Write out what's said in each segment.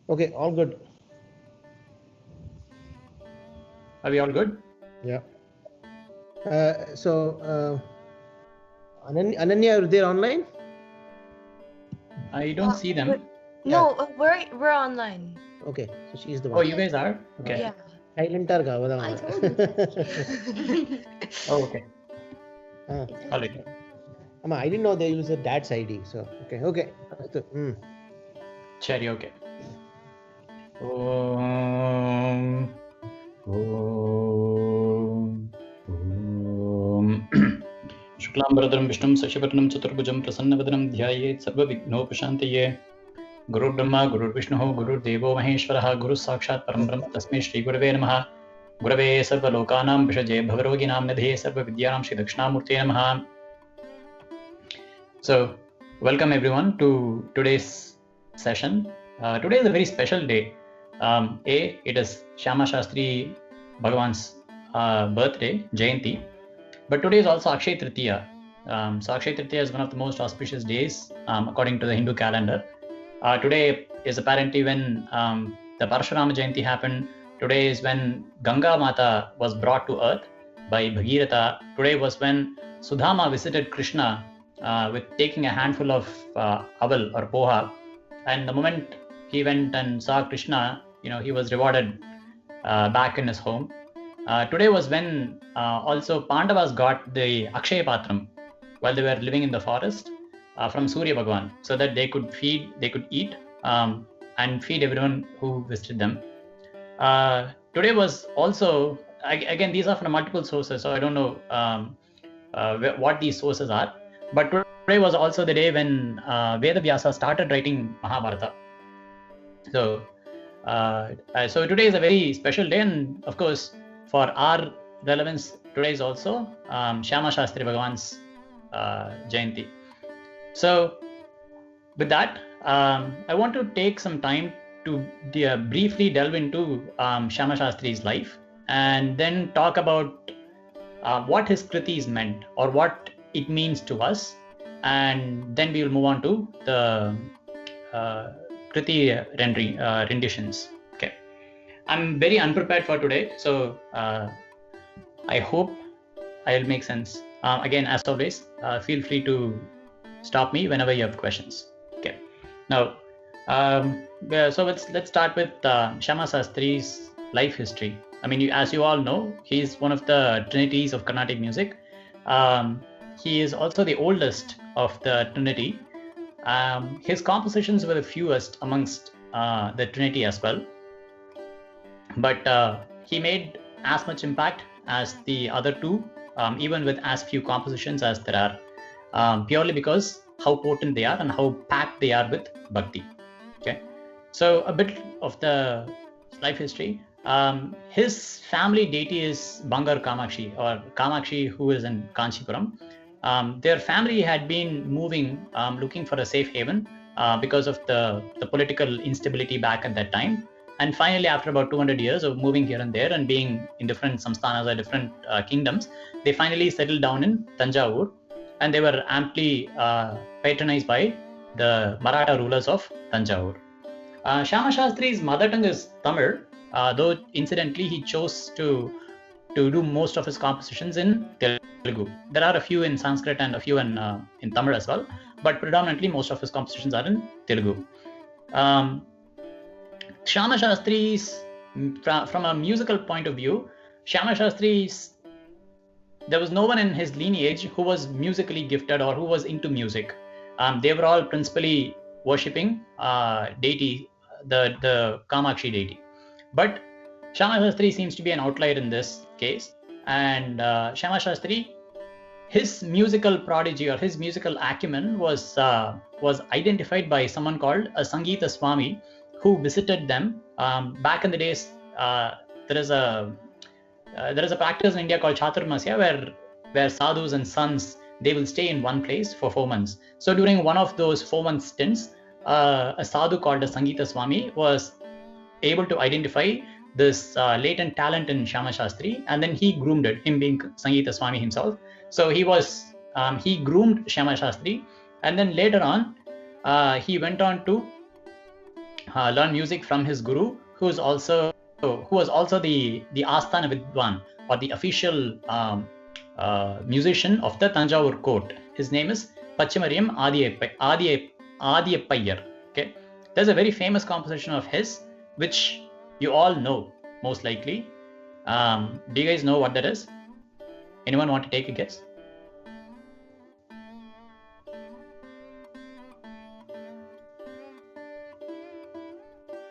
Okay, all good. Are we all good? Yeah. Ananya, are they online? I don't see them. No, we're online. Okay, so she's the Oh, one. you guys are? Okay. Yeah. Silent I told you. Oh, okay. All right. I didn't know they use a dad's ID. So okay. Cherry, okay. Om. Shuklam Vishnu Sashivarnam Chaturbhujam Prasannavadhanam Dhyayet Sarva Vighnopashantaye. Guru Brahma, Guru Vishnu, Guru Devo Maheshwaraha, Guru Sakshat Param Brahma Tasmai Shri Gurave Namaha. Gurave Sarva Lokanam Vishaje Bhavaroginam Nidhe Sarva Vidyanam Shri Dakshinamurte Namaha. So, welcome everyone to today's session. Today is a very special day. It is Shyama Shastri Bhagavan's birthday, Jayanti. But today is also Akshay Tritiya. So Akshay Tritiya is one of the most auspicious days according to the Hindu calendar. Today is apparently when the Parashurama Jayanti happened. Today is when Ganga Mata was brought to earth by Bhagirath. Today was when Sudama visited Krishna with taking a handful of aval or poha. And the moment he went and saw Krishna, he was rewarded back in his home. Today was when also Pandavas got the Akshaya Patram while they were living in the forest from Surya Bhagavan, so that they could eat and feed everyone who visited them. Today was also, again, these are from multiple sources, so I don't know what these sources are, but today was also the day when Vedavyasa started writing Mahabharata. So today is a very special day, and of course, for our relevance, today is also Shyama Shastri Bhagavan's Jayanti. So, with that, I want to take some time to briefly delve into Shyama Shastri's life, and then talk about what his kritis meant or what it means to us, and then we will move on to the kriti renditions. Okay, I'm very unprepared for today, so I hope I'll make sense. Again, as always, feel free to stop me whenever you have questions. Okay. Now, so let's start with Shyama Shastri's life history. I mean, as you all know, he's one of the trinities of Carnatic music. He is also the oldest of the trinity. His compositions were the fewest amongst the trinity as well. But he made as much impact as the other two, even with as few compositions as there are, purely because how potent they are and how packed they are with bhakti. Okay, so a bit of the life history. His family deity is Bangar Kamakshi, or Kamakshi, who is in Kanchipuram. Their family had been moving, looking for a safe haven because of the political instability back at that time. And finally, after about 200 years of moving here and there and being in different samsthanas or different kingdoms, they finally settled down in Tanjavur, and they were amply patronized by the Maratha rulers of Tanjavur. Shyama Shastri's mother tongue is Tamil, though incidentally he chose to do most of his compositions in Telugu. There are a few in Sanskrit and a few in Tamil as well, but predominantly most of his compositions are in Telugu. Shyama Shastri's, from a musical point of view, Shyama Shastri's, there was no one in his lineage who was musically gifted or who was into music. They were all principally worshipping deity, the Kamakshi deity. But Shyama Shastri seems to be an outlier in this case. And Shyama Shastri, his musical prodigy or his musical acumen was identified by someone called a Sangeeta Swami, who visited them back in the days. There is a practice in India called Chaturmasya, where sadhus and sons, they will stay in one place for 4 months. So during one of those 4 month stints, a sadhu called as Sangeeta Swami was able to identify this latent talent in Shyama Shastri, and then he groomed it, him being Sangeeta Swami himself. So he groomed Shyama Shastri, and then later on he went on to learn music from his guru, who was also the Asthana Vidwan, or the official musician of the Tanjavur court. His name is Pachimariyam Adiyappayar. Okay, there's a very famous composition of his, which you all know most likely. Do you guys know what that is? Anyone want to take a guess?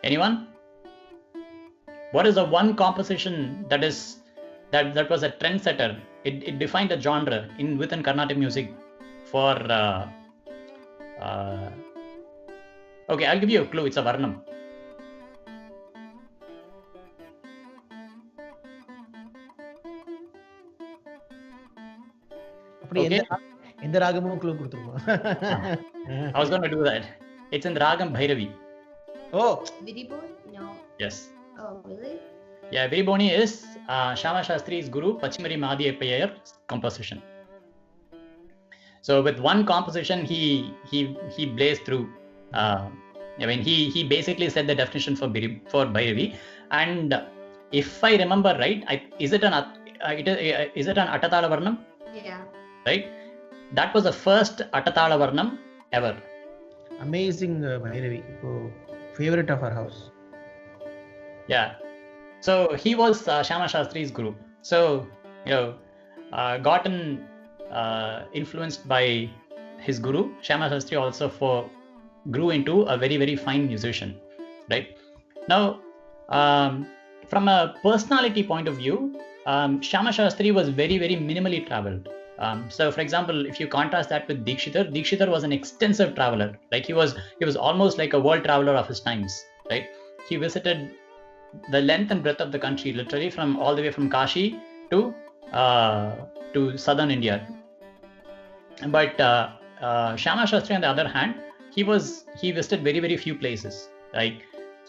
Anyone? What is the one composition that was a trendsetter? It defined a genre within Carnatic music for. Okay, I'll give you a clue. It's a Varnam. Okay. எந்த ராகமும் clue கொடுத்துருமா? I was going to do that. It's in the Ragam Bhairavi. Oh. Viriboni? No. Yes. Oh, really? Yeah, Viriboni is Shyama Shastri's guru Pachimariyam Adiyappayar's composition. So with one composition, he blazed through. He basically said the definition for Bhairavi, and if I remember right, is it an Atatala Varnam? Yeah. Right. That was the first Atatala Varnam ever. Amazing Bhairavi. Favorite of our house. Yeah. So he was Shyama Shastri's guru. So gotten influenced by his guru, Shyama Shastri also grew into a very, very fine musician. Right. Now, from a personality point of view, Shyama Shastri was very, very minimally traveled. So for example, if you contrast that with Dikshitar was an extensive traveler. Like he was almost like a world traveler of his times, right? He visited the length and breadth of the country, literally from all the way from Kashi to southern India. But Shyama Shastri, on the other hand, he visited very, very few places. Like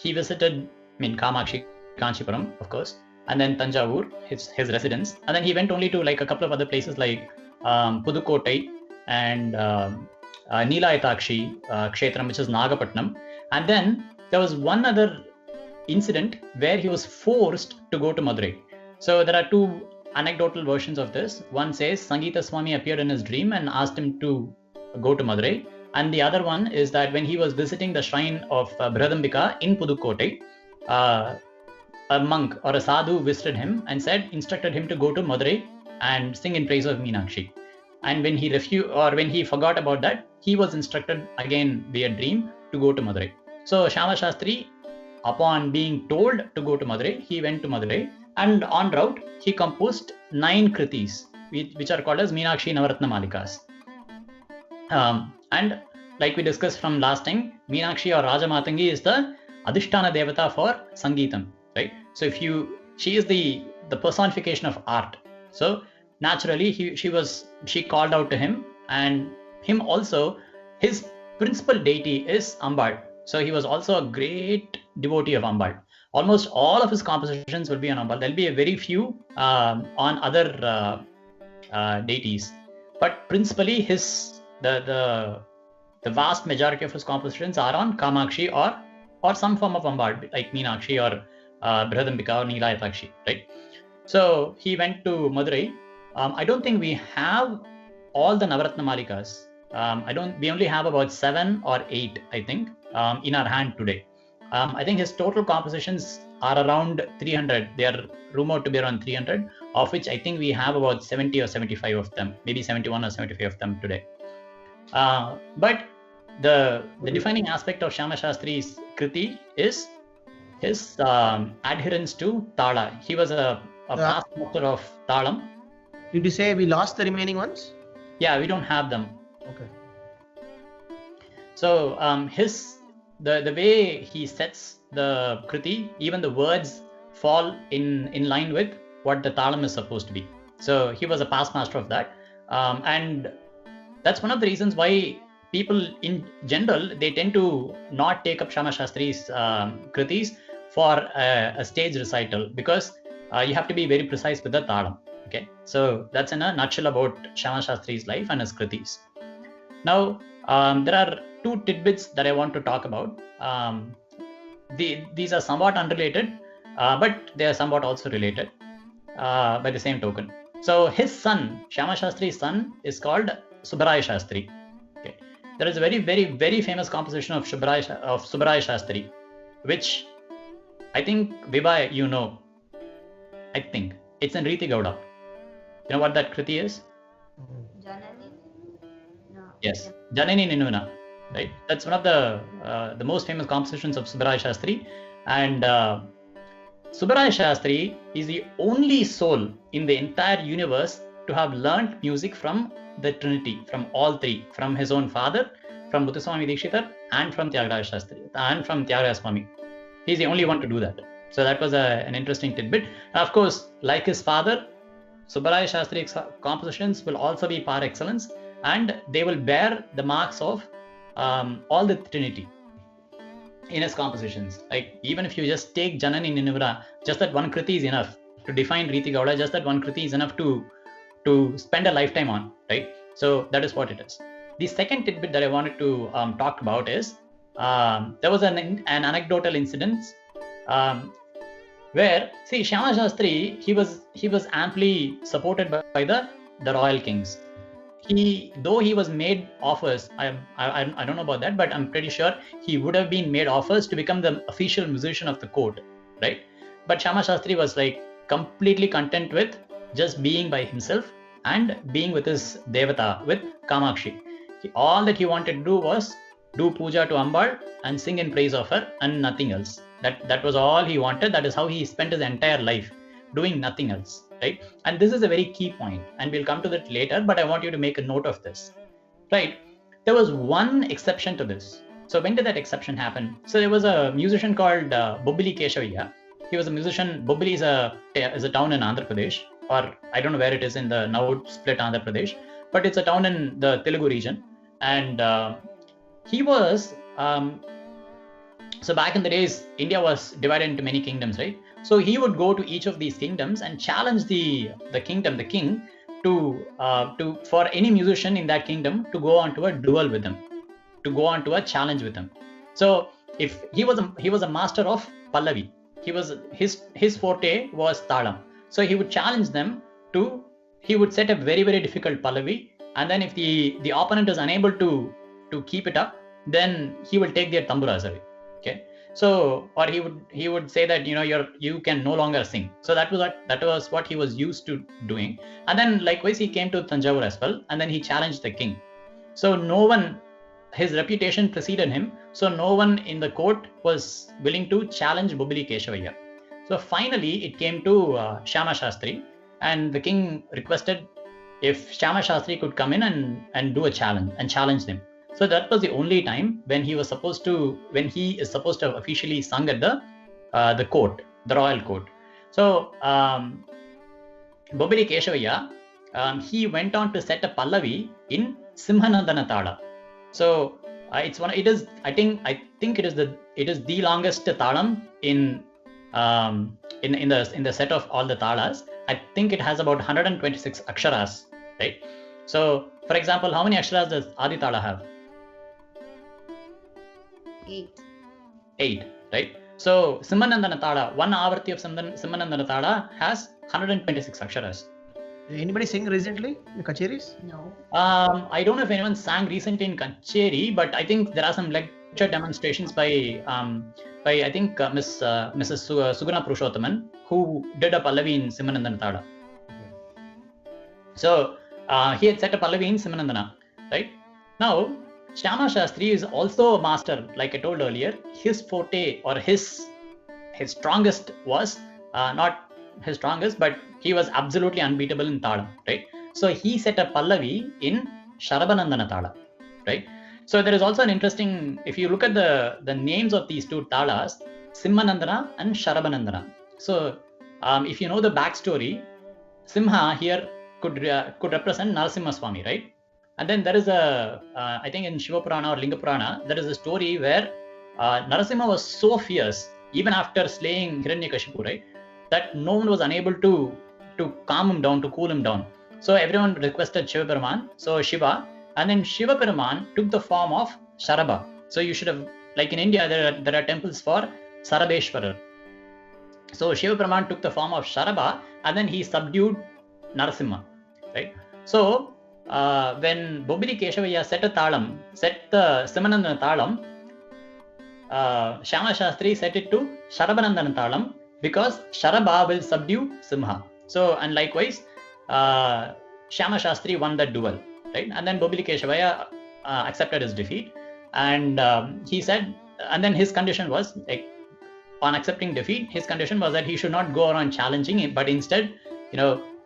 he visited, Kamakshi, Kanchipuram, of course, and then Tanjavur, his residence, and then he went only to like a couple of other places like Pudukottai and Neelayatakshi Kshetram, which is Nagapatnam. And then there was one other incident where he was forced to go to Madurai. So there are two anecdotal versions of this. One says Sangeeta Swami appeared in his dream and asked him to go to Madurai, and the other one is that when he was visiting the shrine of Brihadambika in Pudukottai, a monk or a sadhu visited him and instructed him to go to Madurai and sing in praise of Meenakshi. And when he forgot about that, he was instructed again via dream to go to Madurai. So Shyama Shastri, upon being told to go to Madurai, he went to Madurai, and on route he composed 9 kritis, which are called as Meenakshi Navaratna Malikas. And like we discussed from last time, Meenakshi or Rajamatangi is the Adhishtana Devata for Sangeetam. Right. So she is the personification of art. So naturally she called out to him, and him also, his principal deity is Ambal. So he was also a great devotee of Ambal. Almost all of his compositions will be on Ambal. There'll be a very few on other deities, but principally the vast majority of his compositions are on Kamakshi or some form of Ambal, like Meenakshi or Brihadambika or Neelayatakshi, right? So he went to Madurai. I don't think we have all the Navaratna Malikas. We only have about 7 or 8, I think, in our hand today. I think his total compositions are around 300. They are rumored to be around 300, of which I think we have about 70 or 75 of them, maybe 71 or 75 of them today. But the defining aspect of Shyama Shastri's kriti is his adherence to Tala. He was a past master of Talam. Did you say we lost the remaining ones? Yeah, we don't have them. Okay. So the way he sets the kriti, even the words fall in line with what the Talam is supposed to be. So he was a past master of that, and that's one of the reasons why people in general, they tend to not take up Shama Shastri's kritis for a stage recital, because you have to be very precise with the talam. Okay, so that's in a nutshell about Shama Shastri's life and his kritis. Now, there are two tidbits that I want to talk about. These are somewhat unrelated, but they are somewhat also related by the same token. So his son, Shama Shastri's son, is called Subbaraya Shastri. Okay. There is a very, very, very famous composition of Subbaraya Shastri, which I think, Vibha, you know. I think it's in Riti Gowda. You know what that kriti is? Janani? No. Yes, Janani Ninuna. Right. That's one of the most famous compositions of Subbaraya Shastri, and Subbaraya Shastri is the only soul in the entire universe to have learnt music from the Trinity, from all three, from his own father, from Muthuswami Dikshitar, and from Tyagaraja Shastri, and from Tyagaraja Swami. He's the only one to do that. So that was an interesting tidbit. And of course, like his father, Subbaraya Shastri's compositions will also be par excellence, and they will bear the marks of all the Trinity in his compositions. Like, even if you just take Janani Ninivara, just that one kriti is enough to define Riti Gowda. Just that one kriti is enough to spend a lifetime on, right? So that is what it is. The second tidbit that I wanted to talk about is there was an anecdotal incident where, see, Shama Shastri, he was amply supported by the royal kings. Though he was made offers, I don't know about that, but I'm pretty sure he would have been made offers to become the official musician of the court, right? But Shama Shastri was like completely content with just being by himself and being with his devata, with Kamakshi. All that he wanted to do was do puja to Ambal and sing in praise of her, and nothing else. That was all he wanted. That is how he spent his entire life, doing nothing else. Right? And this is a very key point, and we'll come to that later, but I want you to make a note of this. Right? There was one exception to this. So when did that exception happen? So there was a musician called Bobbili Keshavaya. He was a musician. Bobbili is a town in Andhra Pradesh, or I don't know where it is in the now split Andhra Pradesh, but it's a town in the Telugu region. And he was, so back in the days, India was divided into many kingdoms, right? So he would go to each of these kingdoms and challenge the kingdom, the king, to for any musician in that kingdom to go on to a duel with him, to go on to a challenge with him. So if he was a master of Pallavi, his forte was Talam. So he would challenge them to, he would set a very, very difficult Pallavi, and then if the opponent is unable to keep it up, then he will take their tamburas away. Okay. So, or he would say that, you can no longer sing. So that was what he was used to doing. And then likewise he came to Tanjavur as well, and then he challenged the king. So no one, his reputation preceded him. So no one in the court was willing to challenge Bobbili Keshavaya. So finally it came to Shama Shastri, and the king requested if Shama Shastri could come in and do a challenge and challenge them. So that was the only time when he is supposed to have officially sung at the court, the royal court. So Bobbili Keshavaya, he went on to set a Pallavi in Simhanandana Tala. So I think it is the longest talam in the set of all the talas. I think it has about 126 aksharas, right? So for example, how many aksharas does Adi Tala have? 8, right? So Simhanandana Tala, one avarti of Simhanandana Tala has 126 aksharas. Did anybody sing recently in Kacheris? No. I don't know if anyone sang recently in Kacheri, but I think there are some lecture demonstrations by I think Mrs. Suguna Purushothaman, who did a Pallavi in Simhanandana Tala. So he had set a Pallavi in Simhanandana, right? Now Shama Shastri is also a master, like I told earlier. His forte, or his strongest was not his strongest, but he was absolutely unbeatable in Tala, right? So he set a Pallavi in Sharabanandana Tala, right? So there is also an interesting, if you look at the names of these two Talas, Simhanandana and Sharabanandana. So if you know the backstory, Simha here could represent Narasimha Swami, right? And then there is I think in Shiva Purana or Linga Purana, there is a story where Narasimha was so fierce, even after slaying Hiranyakashipu, right, that no one was unable to calm him down, to cool him down. So everyone requested Shiva Peraman, so Shiva, and then Shiva Peraman took the form of Sharaba. So you should have, like in India, there are temples for Sarabeshwarar. So Shiva Peraman took the form of Sharaba, and then he subdued Narasimha, right? So when Bobili Keshavaya set the Simanandana Talam, Shyama Shastri set it to Sharabanandana Talam, because Sharaba will subdue Simha. So, and likewise, Shyama Shastri won that duel, right? And then Bobili Keshavaya accepted his defeat, and he said, and then his condition was, like, on accepting defeat, his condition was that he should not go around challenging it, but instead,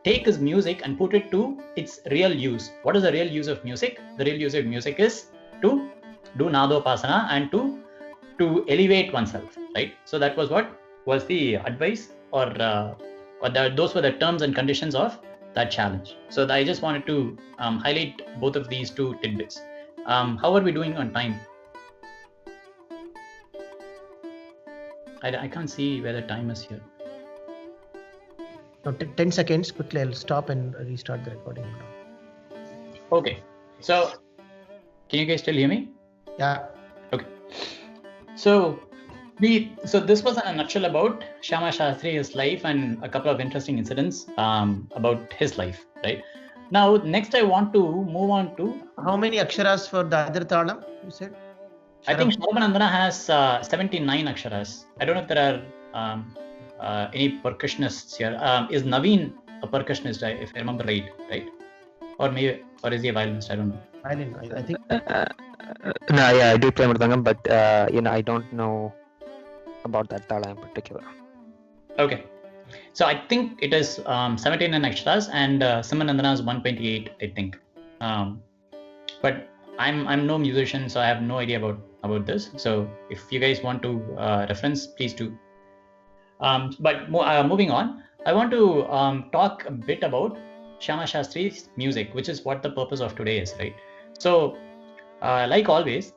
take his music and put it to its real use. What is the real use of music? The real use of music is to do Nadopasana and to elevate oneself, right? So that was what was the advice, or those were the terms and conditions of that challenge. So I just wanted to highlight both of these two tidbits. How are we doing on time? I can't see where the time is here. No, 10 seconds. Quickly, I'll stop and restart the recording now. Okay. So, can you guys still hear me? Yeah. Okay. So this was in a nutshell about Shyama Shastri, his life, and a couple of interesting incidents about his life, right? Now, next I want to move on to... How many aksharas for the other talam, you said? I think Sharabanandana has 79 aksharas. I don't know if there are any percussionists here. Is Naveen a percussionist, if I remember right? Or is he a violinist? I don't know. Violin, I think. No, yeah, I do play Mridangam, but I don't know about that tala in particular. Okay. So I think it is 79 aksharas, and Simanandana is 128, I think. But I'm no musician, so I have no idea about this. So if you guys want to reference, please do. But moving on, I want to talk a bit about Shyama Shastri's music, which is what the purpose of today is, right? So, like always,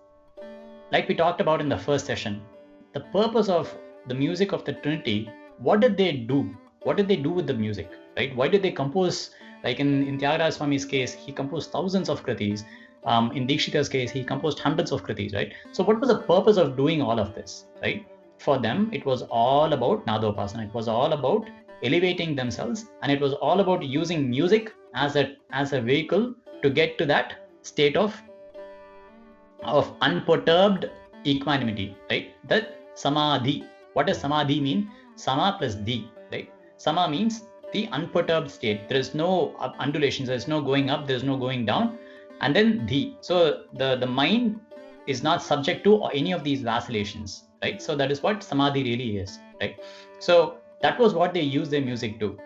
like we talked about in the first session, the purpose of the music of the Trinity, what did they do? What did they do with the music, right? Why did they compose, like in Tyagaraja Swami's case, he composed thousands of kritis. In Dikshita's case, he composed hundreds of kritis, right? So what was the purpose of doing all of this, right? For them, it was all about Nadopasana. It was all about elevating themselves, and it was all about using music as a vehicle to get to that state of unperturbed equanimity, right? That samadhi. What does samadhi mean? Sama plus di, right? Sama means the unperturbed state. There is no undulations. There is no going up. There is no going down. And then di. So the mind is not subject to any of these vacillations, right? So that is what samadhi really is, right? So that was what they used their music to.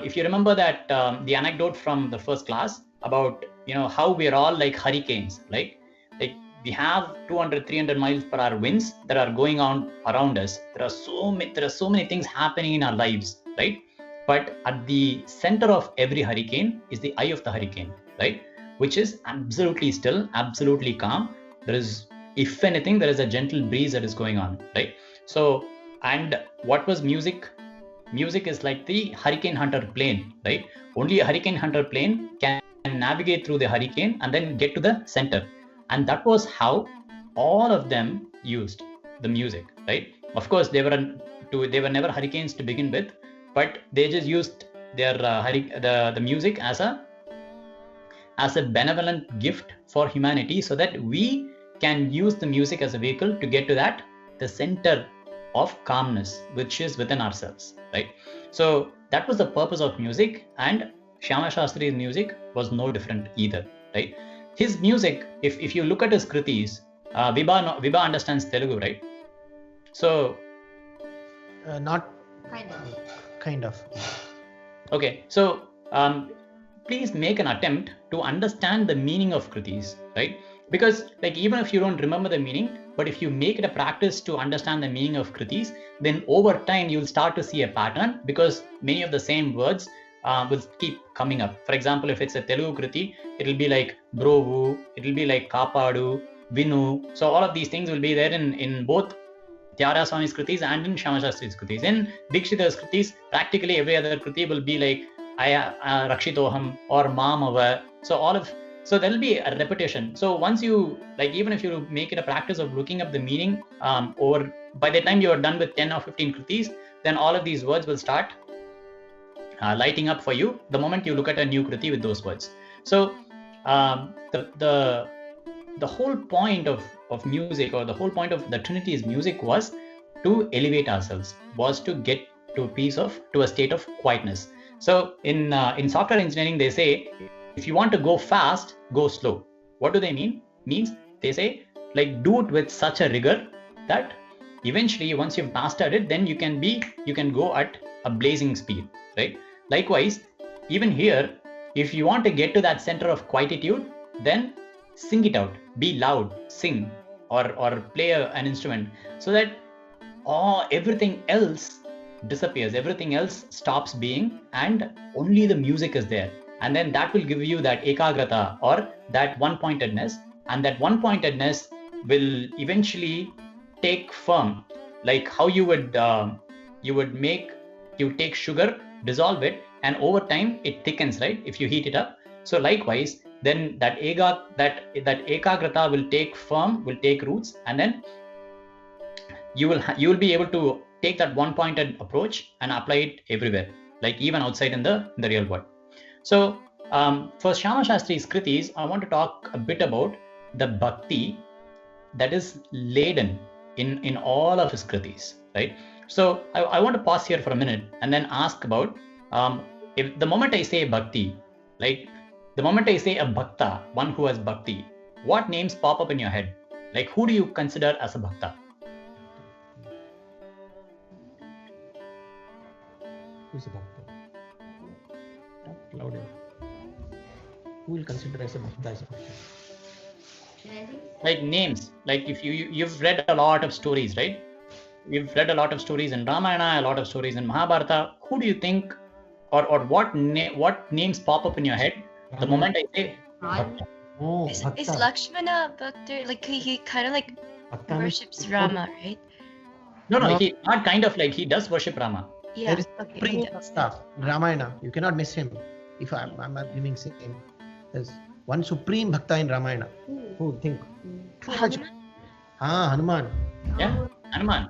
If you remember that the anecdote from the first class about how we are all like hurricanes, right? Like we have 200-300 miles per hour winds that are going on around us. There are so many things happening in our lives, right? But at the center of every hurricane is the eye of the hurricane, right? Which is absolutely still, absolutely calm. There is, if anything, there is a gentle breeze that is going on, right? So, and what was music? Music is like the hurricane hunter plane, right? Only a hurricane hunter plane can navigate through the hurricane and then get to the center. And that was how all of them used the music, right? Of course, they were never hurricanes to begin with, but they just used their the music as a benevolent gift for humanity, so that we can use the music as a vehicle to get to the center of calmness, which is within ourselves, right? So that was the purpose of music, and Shyama Shastri's music was no different either, right? His music, if you look at his kritis, Vibha understands Telugu, right? So not Kind of. Okay. So please make an attempt to understand the meaning of kritis, right? Because like even if you don't remember the meaning, but if you make it a practice to understand the meaning of kritis, then over time you'll start to see a pattern, because many of the same words will keep coming up. For example, if it's a Telugu Kriti, it will be like Brovu, it will be like Kapadu, Vinu. So all of these things will be there in both Tyagaraja Swami's Kritis and in Shyama Shastri's Kritis. In Dikshita's Kritis, practically every other Kriti will be like Rakshitoham or Mamava. So there will be a repetition. So once you, like, even if you make it a practice of looking up the meaning over, by the time you are done with 10 or 15 Kritis, then all of these words will start lighting up for you the moment you look at a new Kriti with those words. So the whole point of music, or the whole point of the Trinity's music, was to elevate ourselves, was to get to a state of quietness. So in software engineering, they say, if you want to go fast, go slow. What do they mean? Means they say, like, do it with such a rigor that eventually, once you've mastered it, then you can go at a blazing speed, right? Likewise, even here, if you want to get to that center of quietude, then sing it out, be loud, sing, or play an instrument, so that everything else disappears, everything else stops being, and only the music is there. And then that will give you that ekagrata, or that one-pointedness, and that one-pointedness will eventually take firm, like how you take sugar, dissolve it, and over time it thickens, right, if you heat it up. So likewise, then that ekagrata will take firm, will take roots, and then you will be able to take that one-pointed approach and apply it everywhere, like even outside in the real world. So for Shyama Shastri's Kritis, I want to talk a bit about the bhakti that is laden in all of his Kritis, right? So I want to pause here for a minute and then ask about, if the moment I say bhakti, like the moment I say a bhakta, one who has bhakti, what names pop up in your head? Like, who do you consider as a bhakta? Who's a bhakta? Louder. Who will consider as a bhakta as a bhakta? Like names, like if you've read a lot of stories, right? You've read a lot of stories in Ramayana, a lot of stories in Mahabharata. Who do you think, or what names pop up in your head the moment I say bhakta? Oh, Is bhakta. Lakshmana Bhakta, like he kind of like Bhakta worships means- Rama, right? No, No. he not kind of, like, he does worship Rama. Yeah. There is Okay. Supreme he does. Bhakta in Ramayana. You cannot miss him. If I'm giving same, there's one Supreme Bhakta in Ramayana. Who think? Hanuman. Yeah, Hanuman.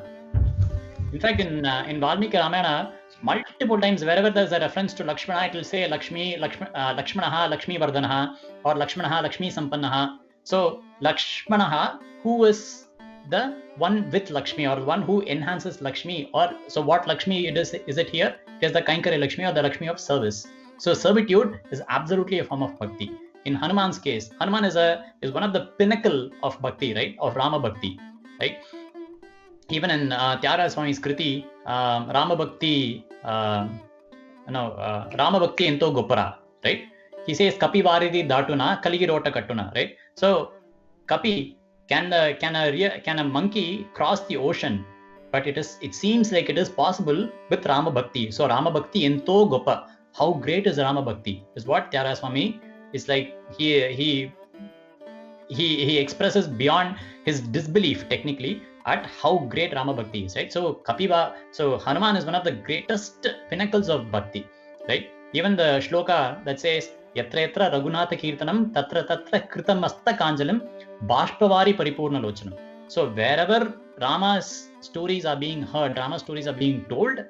In fact, in Valmiki Ramayana, multiple times, wherever there's a reference to Lakshmana, it will say Lakshmanaha, Lakshmi Vardhanaha, or Lakshmanaha, Lakshmi Sampannaha. So Lakshmanaha, who is the one with Lakshmi, or one who enhances Lakshmi, or so what Lakshmi is it here? It is the Kainkari Lakshmi, or the Lakshmi of service. So servitude is absolutely a form of bhakti. In Hanuman's case, Hanuman is one of the pinnacle of bhakti, right? Of Rama Bhakti, right? Even in Tyagaraja Swami's Kriti, Rama Bhakti ento goppara, right? He says Kapi Varidi Datuna, Kaligi Rota Kattuna, right? So Kapi, can a monkey cross the ocean? But it seems like it is possible with Rama Bhakti. So Rama Bhakti ento goppa. How great is Rama Bhakti? Is what Tyagaraja Swami is like. He expresses beyond his disbelief technically at how great Rama Bhakti is, right? So Hanuman is one of the greatest pinnacles of bhakti, right? Even the shloka that says Yatra yatra Raghunatha Kirtanam tatra tatra Kritamasta Kanjalam Bashpavari Paripurna Lochanam. So wherever Rama's stories are being heard, Rama's stories are being told,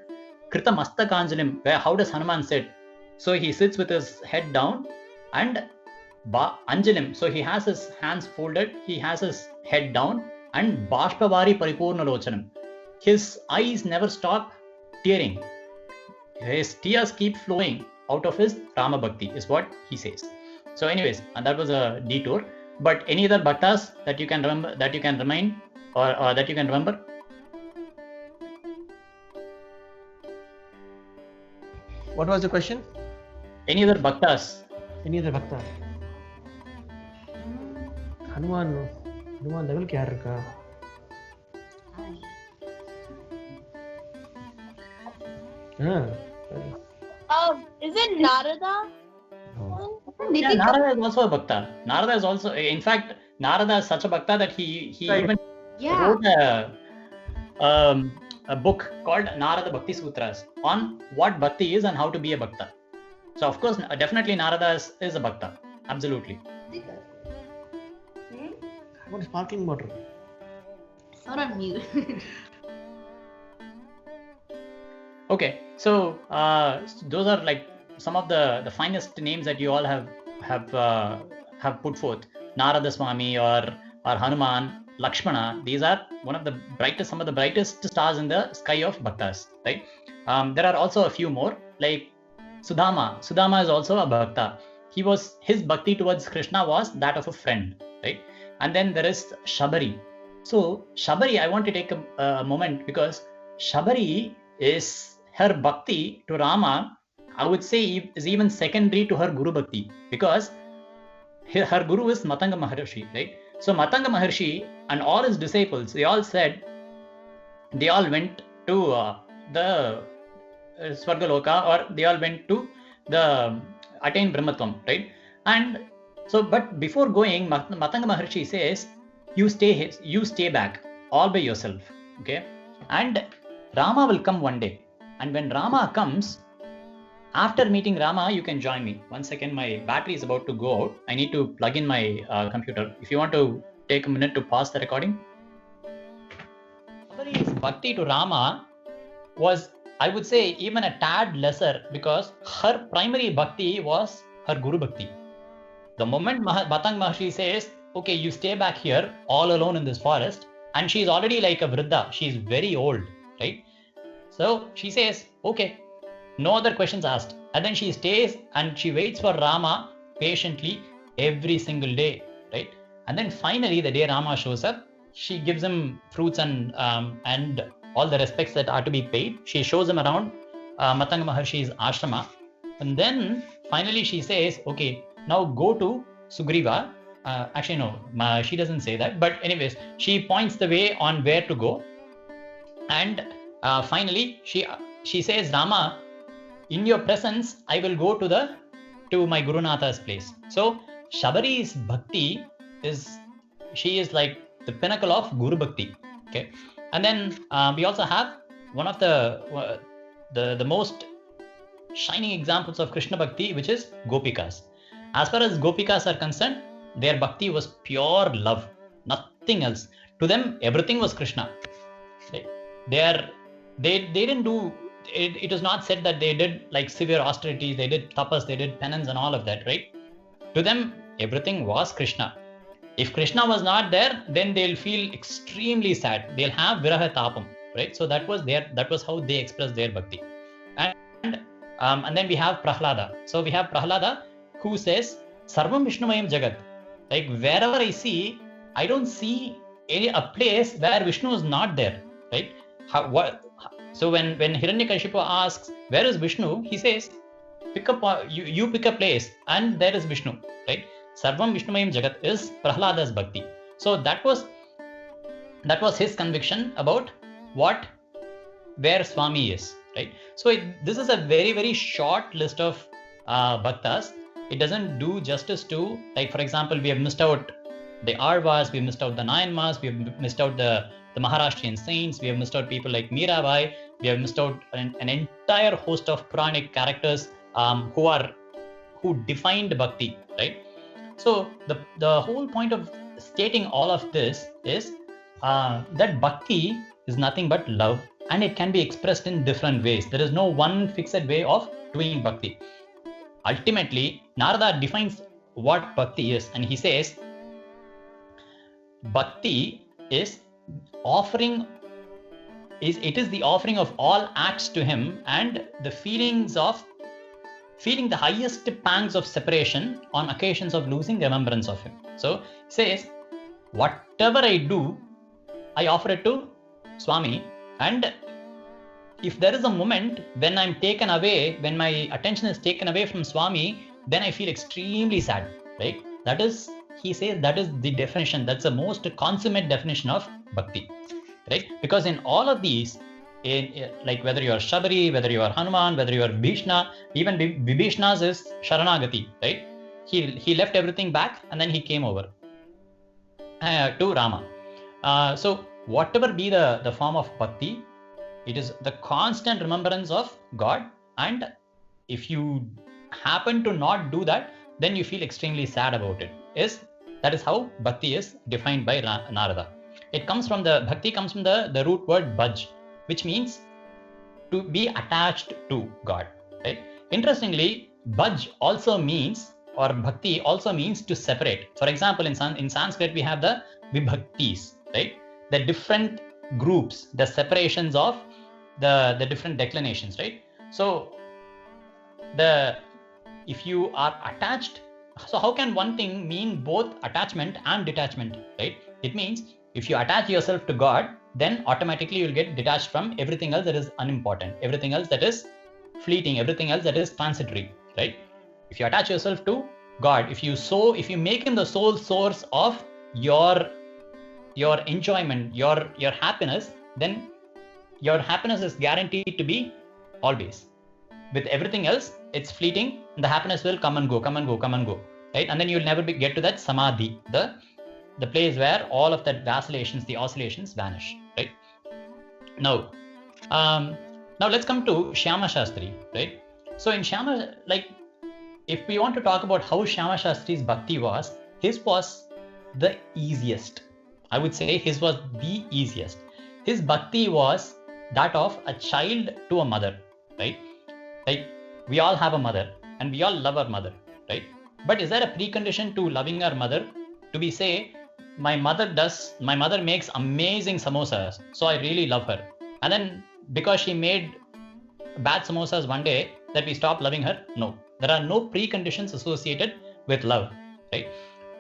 Kritamasta Kanjalam, how does Hanuman sit? So he sits with his head down and Anjalim. So he has his hands folded, he has his head down, and Bashpavari Paripurna Lochanam. His eyes never stop tearing. His tears keep flowing out of his Rama Bhakti, is what he says. So anyways, and that was a detour. But any other bhaktas that you can remember, that you can remind, or that you can remember? What was the question? Any other bhaktas? Any other bhakta? Hanuman level kya irukka? Is it Narada? No. Yeah, Narada is also a bhakta. Narada is also, in fact, Narada is such a bhakta that he even wrote a book called Narada Bhakti Sutras on what bhakti is and how to be a bhakta. So of course, definitely Narada is a bhakta. Absolutely. What is sparkling water? It's not on mute. Okay, so those are like some of the finest names that you all have put forth. Narada Swami or Hanuman, Lakshmana. These are some of the brightest stars in the sky of bhaktas, right? There are also a few more, like Sudama. Sudama is also a bhakta. His bhakti towards Krishna was that of a friend, right? And then there is Shabari. So Shabari, I want to take a moment, because Shabari is her bhakti to Rama, I would say, is even secondary to her Guru Bhakti, because her Guru is Matanga Maharshi, right? So Matanga Maharshi and all his disciples, they all went to the Swargaloka, or they all went to the attain Brahmatvam, right? And so, but before going, Matanga Maharshi says, you stay back all by yourself, okay? And Rama will come one day. And when Rama comes, after meeting Rama, you can join me. 1 second, my battery is about to go out. I need to plug in my computer. If you want to take a minute to pause the recording. Shabari's bhakti to Rama was, I would say, even a tad lesser, because her primary bhakti was her Guru Bhakti. The moment Matang Maharshi says, okay, you stay back here all alone in this forest, and she's already like a Vriddha, she's very old, right? So she says, okay, no other questions asked. And then she stays and she waits for Rama patiently every single day, right? And then finally, the day Rama shows up, she gives him fruits and all the respects that are to be paid. She shows him around Matanga Maharshi's ashrama. And then finally she says, okay, now go to Sugriva. Actually, no, she doesn't say that. But anyways, she points the way on where to go. And finally, she says, Rama, in your presence, I will go to my Gurunatha's place. So Shabari's bhakti is like the pinnacle of Guru Bhakti. Okay, and then we also have one of the most shining examples of Krishna Bhakti, which is Gopikas. As far as Gopikas are concerned, their bhakti was pure love, nothing else. To them, everything was Krishna. Right? They didn't do. It is not said that they did like severe austerities, they did tapas, they did penance and all of that, right? To them, everything was Krishna. If Krishna was not there, then they'll feel extremely sad. They'll have viraha tapam, right? So that was how they expressed their bhakti. And then we have Prahlada. So we have Prahlada who says, Sarvam Vishnumayam Jagat. Like wherever I see, I don't see a place where Vishnu is not there, right? So when Hiranyakashipu asks, where is Vishnu? He says, you pick a place and there is Vishnu, right? Sarvam Vishnumayam Jagat is Prahlada's bhakti. So that was his conviction about where Swami is, right? So this is a very, very short list of bhaktas. It doesn't do justice to, like, for example, we have missed out the Arvas, we have missed out the Nayanmas, we have missed out the Maharashtrian saints, we have missed out people like Mirabai, we have missed out an entire host of Puranic characters who defined bhakti, right? So the whole point of stating all of this is that bhakti is nothing but love, and it can be expressed in different ways. There is no one fixed way of doing bhakti. Ultimately, Narada defines what bhakti is, and he says, bhakti is the offering of all acts to him, and the feeling the highest pangs of separation on occasions of losing remembrance of him. So he says, whatever I do, I offer it to Swami, and if there is a moment when I'm taken away, when my attention is taken away from Swami, then I feel extremely sad, right? That is, he says, that is the definition. That's the most consummate definition of bhakti, right? Because in all of these, like whether you are Shabari, whether you are Hanuman, whether you are Bhishna, even Vibhishna's is Sharanagati, right? He left everything back and then he came over to Rama. So whatever be the form of bhakti, it is the constant remembrance of God, and if you happen to not do that, then you feel extremely sad about it. That is how bhakti is defined by Narada. Bhakti comes from the root word bhaj, which means to be attached to God, right? Interestingly, bhaj also means, or bhakti also means to separate. For example, in Sanskrit we have the vibhaktis, right? The different groups, the separations of the different declinations, right? So if you are attached, so how can one thing mean both attachment and detachment, right? It means if you attach yourself to God, then automatically you'll get detached from everything else that is unimportant, everything else that is fleeting, everything else that is transitory, right? If you attach yourself to God, if you make him the sole source of your enjoyment, your happiness, then your happiness is guaranteed to be always. With everything else, it's fleeting, and the happiness will come and go, right? And then you'll never get to that samadhi, the place where all of that vacillations, the oscillations vanish, right? Now let's come to Shyama Shastri, right? So in Shyama, like, if we want to talk about how Shyama Shastri's bhakti was, his was the easiest. I would say his was the easiest. His bhakti was that of a child to a mother, right? Like, we all have a mother and we all love our mother, right? But is there a precondition to loving our mother? To be say, my mother makes amazing samosas, so I really love her. And then because she made bad samosas one day, that we stop loving her? No. There are no preconditions associated with love, right?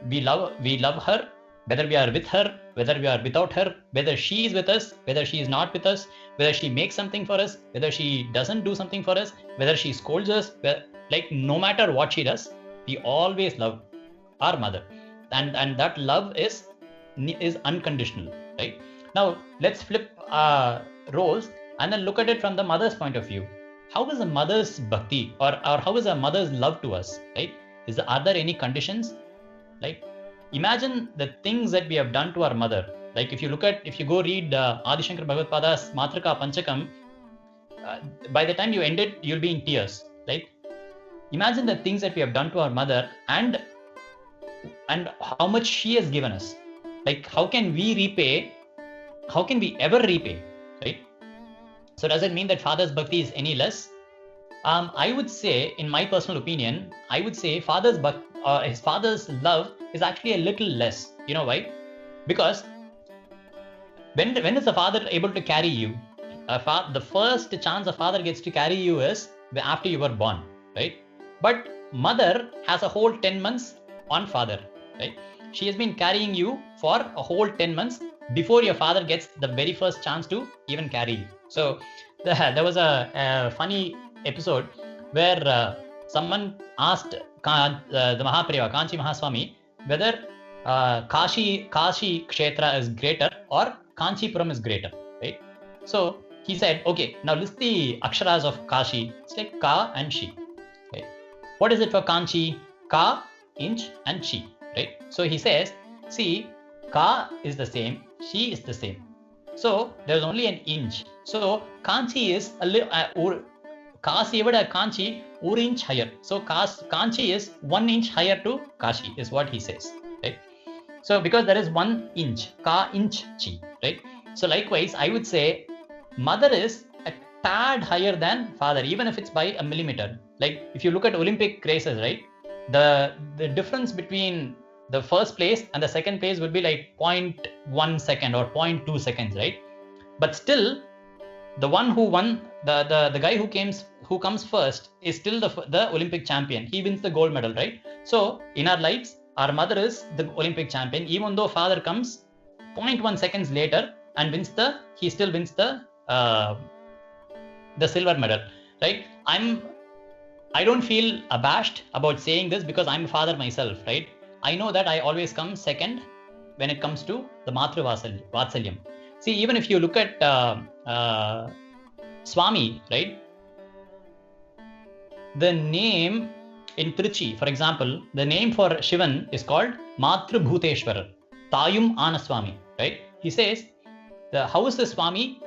We love her, whether we are with her, whether we are without her, whether she is with us, whether she is not with us, whether she makes something for us, whether she doesn't do something for us, whether she scolds us, like no matter what she does, we always love our mother. And that love is unconditional, right? Now let's flip roles and then look at it from the mother's point of view. How is a mother's bhakti, or how is a mother's love to us, right? Are there any conditions? Like, imagine the things that we have done to our mother. Like, if you go read Adi Shankara Bhagavad Pada's Matrika Panchakam, by the time you end it, you'll be in tears, right? Imagine the things that we have done to our mother and how much she has given us. Like, how can we ever repay, right? So does it mean that father's bhakti is any less? I would say, in my personal opinion, I would say his father's love is actually a little less. You know why? Because when is the father able to carry you? The first chance a father gets to carry you is after you were born, right? But mother has a whole 10 months on father, right? She has been carrying you for a whole 10 months before your father gets the very first chance to even carry you. So there was a funny episode where someone asked the Mahaprabhu, Kanchi Mahaswami, whether Kashi Kshetra is greater or Kanchipuram is greater, right? So he said, okay, now list the aksharas of Kashi. It's like Ka and Shi, right? What is it for Kanchi? Ka, inch, and Chi, right? So he says, see, Ka is the same, Shi is the same. So there's only an inch. So Kanchi is a little, Kasi evada Kanchi 1 inch higher. So Kanchi is 1 inch higher to Kashi, is what he says, right? So because there is 1 inch, Ka inch Chi, right? So likewise, I would say mother is a tad higher than father, even if it's by a millimeter. Like, if you look at Olympic races, right? The difference between the first place and the second place would be like 0.1 second or 0.2 seconds, right? But still, the one who won, the guy who comes first is still the Olympic champion. He wins the gold medal, right? So in our lives, our mother is the Olympic champion, even though father comes 0.1 seconds later and he still wins the silver medal, right? I don't feel abashed about saying this because I'm a father myself, right? I know that I always come second when it comes to the Matru Vatsalyam. See, even if you look at Swami, right? The name in Trichy, for example, the name for Shivan is called Matru Bhuteshwar, Tayum Anaswami, right? He says, how is the Swami?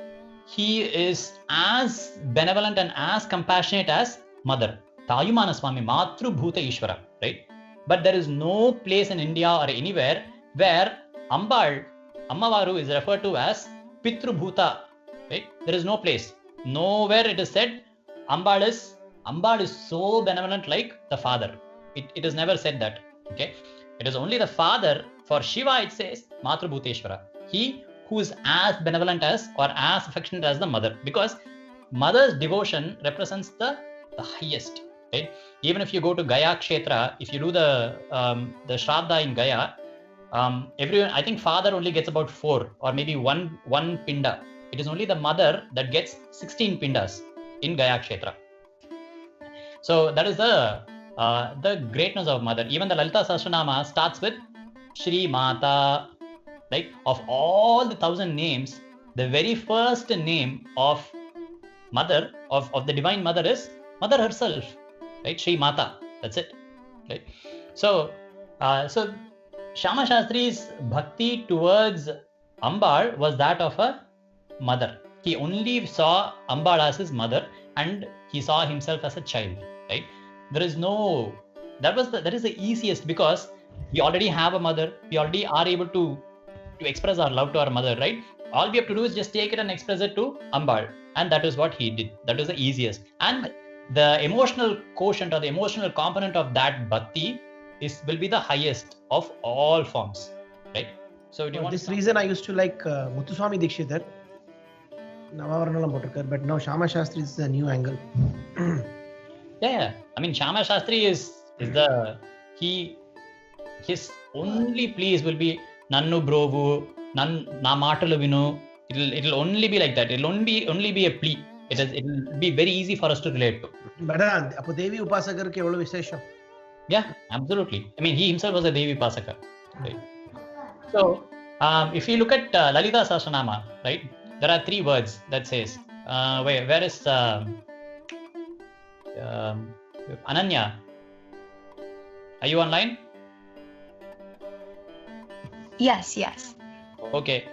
He is as benevolent and as compassionate as Mother. Tayum Anaswami, Matru Bhuta Ishvara, right? But there is no place in India or anywhere where Ambal, Ammavaru is referred to as Pitru Bhuta, right? There is no place. Nowhere it is said Ambal is so benevolent like the father. It is never said that. Okay. It is only the father. For Shiva, it says Matru Bhuteshwara. He who is as benevolent as or as affectionate as the mother. Because mother's devotion represents the highest. Right? Even if you go to Gaya Kshetra, if you do the Shraddha in Gaya, everyone, I think father only gets about 4 or maybe one pinda. It is only the mother that gets 16 pindas in Gaya Kshetra. So that is the greatness of mother. Even the Lalita Sahasranama starts with Shri Mata. Like of all the 1,000 names, the very first name of mother, of the divine mother is mother herself, right? Shri Mata. That's it, right? So Shyama Shastri's bhakti towards Ambal was that of a mother. He only saw Ambal as his mother and he saw himself as a child, right? That is the easiest, because we already have a mother. We already are able to express our love to our mother, right? All we have to do is just take it and express it to Ambal, and that is what he did. That is the easiest. And the emotional quotient or the emotional component of that bhakti will be the highest of all forms, right? So for this reason, I used to like Muthuswami Dikshitar. Navavaranalam potirkar, but now Shyama Shastri is a new angle. Yeah. I mean, Shyama Shastri is his only pleas will be Nannu Brovu, Na Matala Vinu. It'll only be like that. It'll only be a plea. It'll be very easy for us to relate to. But Apo Devi Upasakar ke evalo vishesham. Yeah, absolutely. I mean, he himself was a Devi Upasaka. Right? So, if you look at Lalita Sahasranama, right, there are 3 words that says, where is Ananya? Are you online? Yes. Okay.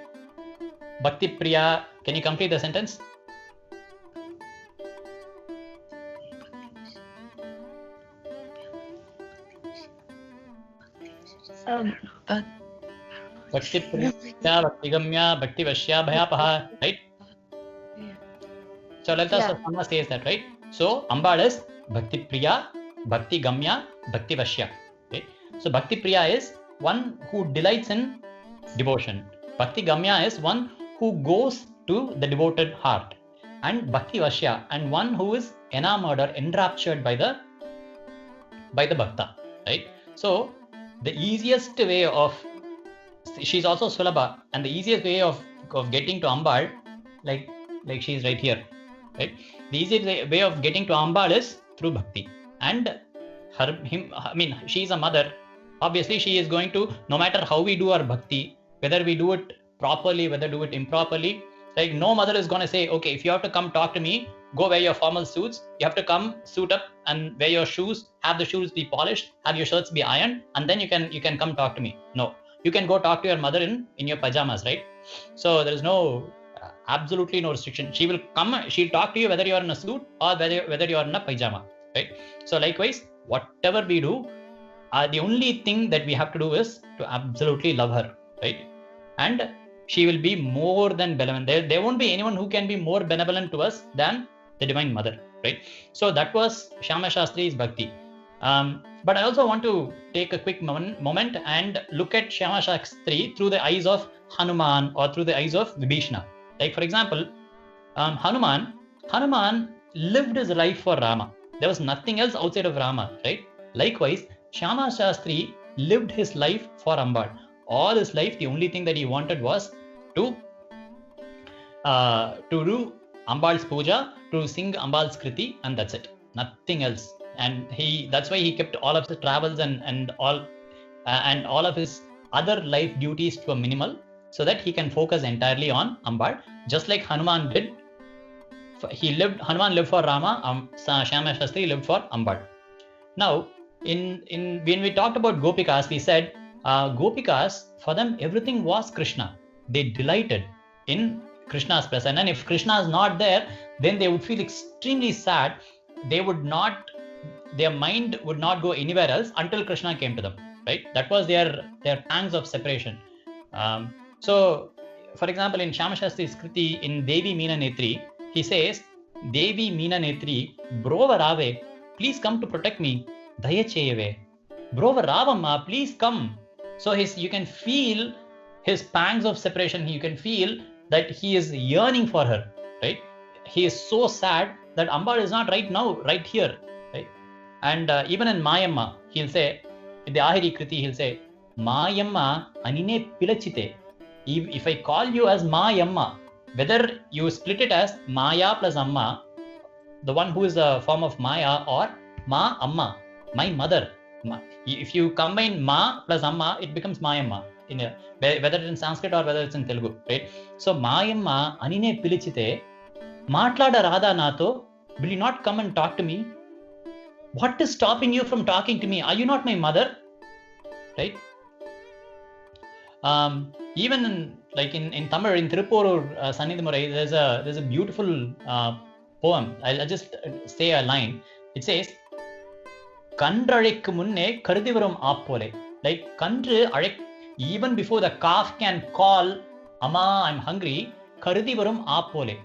Bhakti Priya, can you complete the sentence? Bhakti Priya, Bhakti Gamya, Bhakti Vashya, Bhayapaha, right? So Lalita Sahasranama says that, right? So Ambal is Bhakti Priya, Bhakti Gamya, Bhakti Vashya. Okay? So Bhakti Priya is one who delights in devotion. Bhakti Gamya is one who goes to the devoted heart. And Bhakti Vashya, and one who is enamored or enraptured by the Bhakta. Right? So the easiest way of, she's also Sulabha, and the easiest way of getting to Ambal, like she's right here. Right? The easiest way of getting to Ambal is through bhakti. And she's a mother. Obviously, she is going to, no matter how we do our bhakti, whether we do it properly, whether do it improperly, like no mother is going to say, okay, if you have to come talk to me, go wear your formal suits. You have to come suit up and wear your shoes, have the shoes be polished, have your shirts be ironed, and then you can come talk to me. No, you can go talk to your mother in your pajamas, right? So there is absolutely no restriction. She will come, she'll talk to you whether you are in a suit or whether you are in a pajama, right? So likewise, whatever we do, the only thing that we have to do is to absolutely love her, right? And she will be more than benevolent. There won't be anyone who can be more benevolent to us than the Divine Mother, right? So that was Shyama Shastri's bhakti. But I also want to take a quick moment and look at Shyama Shastri through the eyes of Hanuman or through the eyes of Vibhishana. Like for example, Hanuman lived his life for Rama. There was nothing else outside of Rama, right? Likewise, Shyama Shastri lived his life for Ambal. All his life, the only thing that he wanted was to do Ambal's puja, to sing Ambal's kriti, and that's it. Nothing else. And that's why he kept all of the travels and all of his other life duties to a minimal, so that he can focus entirely on Ambal, just like Hanuman did Hanuman lived for Rama, Shyama Shastri lived for Ambal. Now, in when we talked about Gopikas, we said Gopikas, for them everything was Krishna. They delighted in Krishna's presence, and if Krishna is not there, then they would feel extremely sad. They would not, their mind would not go anywhere else until Krishna came to them. Right? That was their pangs of separation. So, for example, in Shyama Shastri's Kriti in Devi Meena Netri, he says, Devi Meena Netri, Brova Rave, please come to protect me. Daya cheyave. Brova Ravamma, please come. So you can feel his pangs of separation. You can feel that he is yearning for her. Right? He is so sad that Ambal is not right now, right here. Right? And even in Mayamma, he'll say, in the Ahiri Kriti, he'll say, Mayamma anine pilachite. If I call you as Mayamma, whether you split it as Maya plus Amma, the one who is a form of Maya, or Ma Amma, my mother. If you combine Ma plus Amma, it becomes Mayamma. Whether it's in Sanskrit or whether it's in Telugu, right? So Mayamma anine pilichite, Matlada Radha Nato, will you not come and talk to me? What is stopping you from talking to me? Are you not my mother? Right? Even in Tamil, in Tirupurur Sannidhimurai, there's a beautiful poem. I'll just say a line. It says, Kandralikku munne karudivarum aappole. Like Kandru Arik, even before the calf can call, Amma, I'm hungry, karudivarum aappole.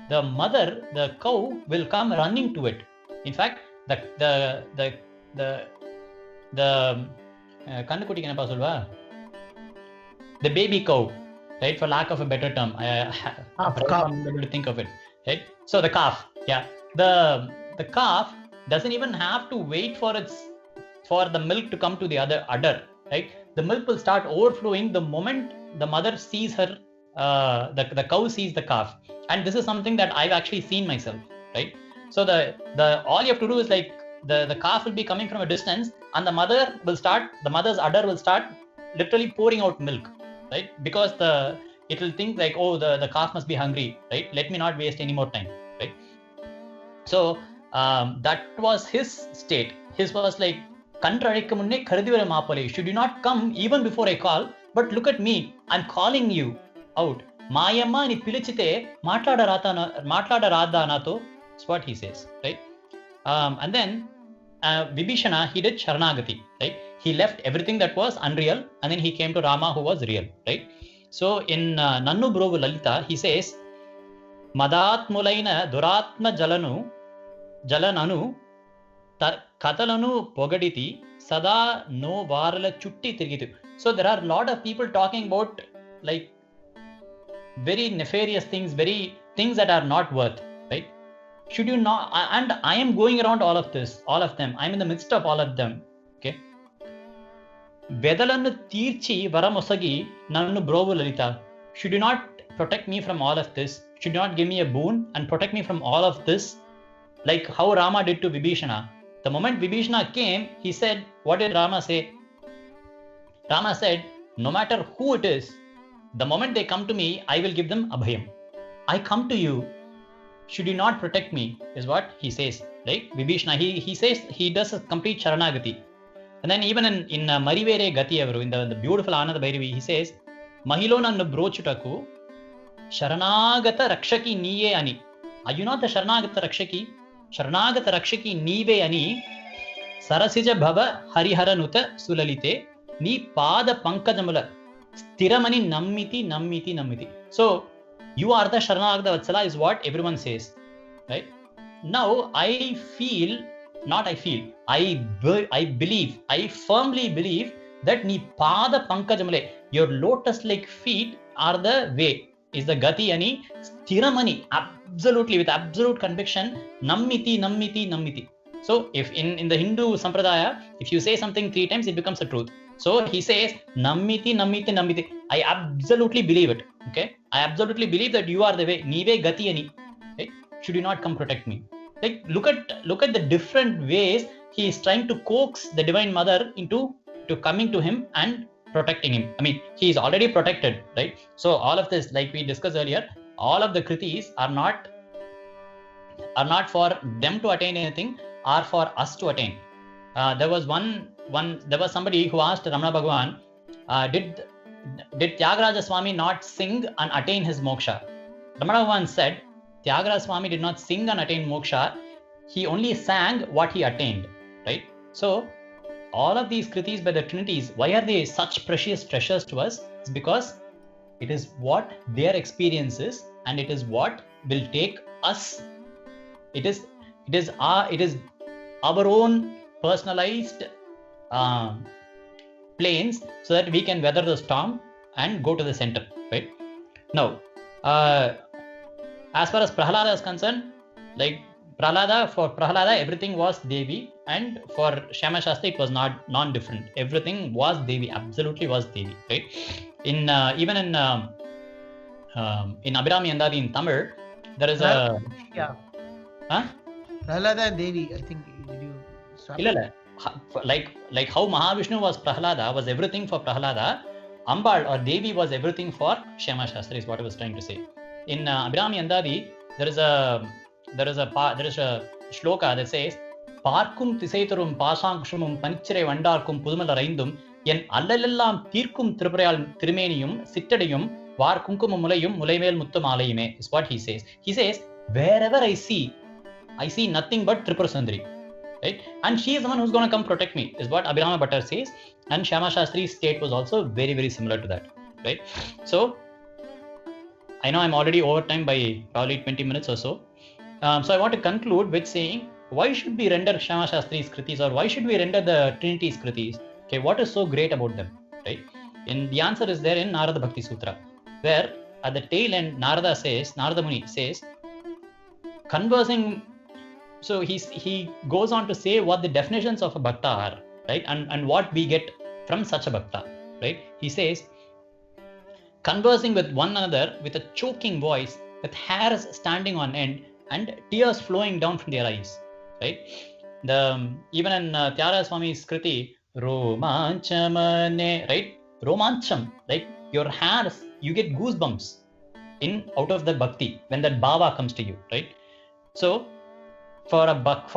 The mother, the cow, will come running to it. In fact, the kandukutti enna solva? The baby cow, right? For lack of a better term, I'm able to think of it, right? So the calf, yeah, the calf doesn't even have to wait for the milk to come to the other udder, right? The milk will start overflowing the moment the mother sees her, the cow sees the calf, and this is something that I've actually seen myself, right? So the all you have to do is like the calf will be coming from a distance, and the mother's udder will start literally pouring out milk, right? Because it will think like, oh, the calf must be hungry, right? Let me not waste any more time, right? So that was his state. His was like, should you not come even before I call? But look at me, I'm calling you out. Mayamma ni pilichite matlada radha nato. That's what he says, right? And then Vibhishana, he did Sharanagati, right? He left everything that was unreal, and then he came to Rama, who was real, right? So in Nannu Brovu Lalita, he says, Madatmulaina Duratma Jalananu Katalanu Pogaditi Sada no Varala Chutti Tirgitu. So there are a lot of people talking about like very nefarious things, very things that are not worth, right? Should you not? And I am going around all of them. I'm in the midst of all of them. Okay. Vedalannu Tirchi Varamosagi Nannu Brovu Lalita. Should you not protect me from all of this? Should you not give me a boon and protect me from all of this? Like how Rama did to Vibhishana. The moment Vibhishana came, he said, what did Rama say? Rama said, no matter who it is, the moment they come to me, I will give them abhayam. I come to you. Should you not protect me? Is what he says, right? Vibhishana, he says, he does a complete Sharanagati. And then even in Marivere Gati Avaru, in the beautiful Ananda Bhairavi, he says, Mahilo nannu brochutaku Sharanagata Rakshaki Niye Ani. Are you not the Sharanagata Rakshaki? Sharanagata Rakshaki Nive Ani Sarasija Bhava Hariharanuta Sulalite Ni Pada Pankajamula Stiramani Nammiti. So you are the Sharanagata Vatsala is what everyone says, right? Now I believe, I firmly believe that Ni Pada Pankajamale, your lotus-like feet are the way, is the Gati Ani Stiramani, absolutely, with absolute conviction, Nammiti. So if in the Hindu Sampradaya, if you say something 3 times, it becomes a truth. So he says, Nammiti. I absolutely believe it. Okay? I absolutely believe that you are the way. Nive Gati Ani. Right? Should you not come protect me? Like look at the different ways he is trying to coax the Divine Mother into coming to him and protecting him. I mean, he is already protected, right? So all of this, like we discussed earlier, all of the kritis are not are not for them to attain anything, are for us to attain. There was somebody who asked Ramana Bhagavan, did Tyagaraja Swami not sing and attain his moksha? Ramana Bhagavan said, Tyagaraja Swami did not sing and attain moksha. He only sang what he attained, right? So all of these kritis by the Trinities, why are they such precious treasures to us? It's because it is what their experience is, and it is what will take us. It is our own personalized planes, so that we can weather the storm and go to the center, right? Now, as far as Prahlada is concerned, like for Prahlada, everything was Devi, and for Shyama Shastri, it was non-different. Everything was Devi, absolutely was Devi, right? Even in Abhirami Andadi in Tamil, there is a... Yeah. Huh? Prahlada and Devi, I think, did you stop? Like how Mahavishnu was Prahlada, was everything for Prahlada, Ambal or Devi was everything for Shyama Shastri, is what I was trying to say. In Abhirami Andadi, there is a shloka that says, Parkum Tisaitharum Pasangshumum Panichire Vandarkum Pudumala Raindum Yen Allalallam Tirkum Triprayal Trimeniyum Sittadayum Var Kunkumum Mulayum Mulayvel Muttum Alayime is what he says. He says, wherever I see nothing but Tripura Sundari. Right? And she is the one who's going to come protect me, is what Abhirama Bhattar says. And Shyama Shastri's state was also very, very similar to that. Right? So, I know I'm already over time by probably 20 minutes or so. So I want to conclude with saying, why should we render Shyama Shastri's kritis, or why should we render the Trinity's kritis? Okay, what is so great about them? Right? And the answer is there in Narada Bhakti Sutra, where at the tail end, Narada Muni says, conversing. So he goes on to say what the definitions of a bhakta are, right? And what we get from such a bhakta, right? He says, conversing with one another with a choking voice, with hairs standing on end and tears flowing down from their eyes, right? Even in Tyagaraja Swami's kriti, Romanchamane, right? Romancham, like your hairs, you get goosebumps out of the bhakti when that bhava comes to you, right? So for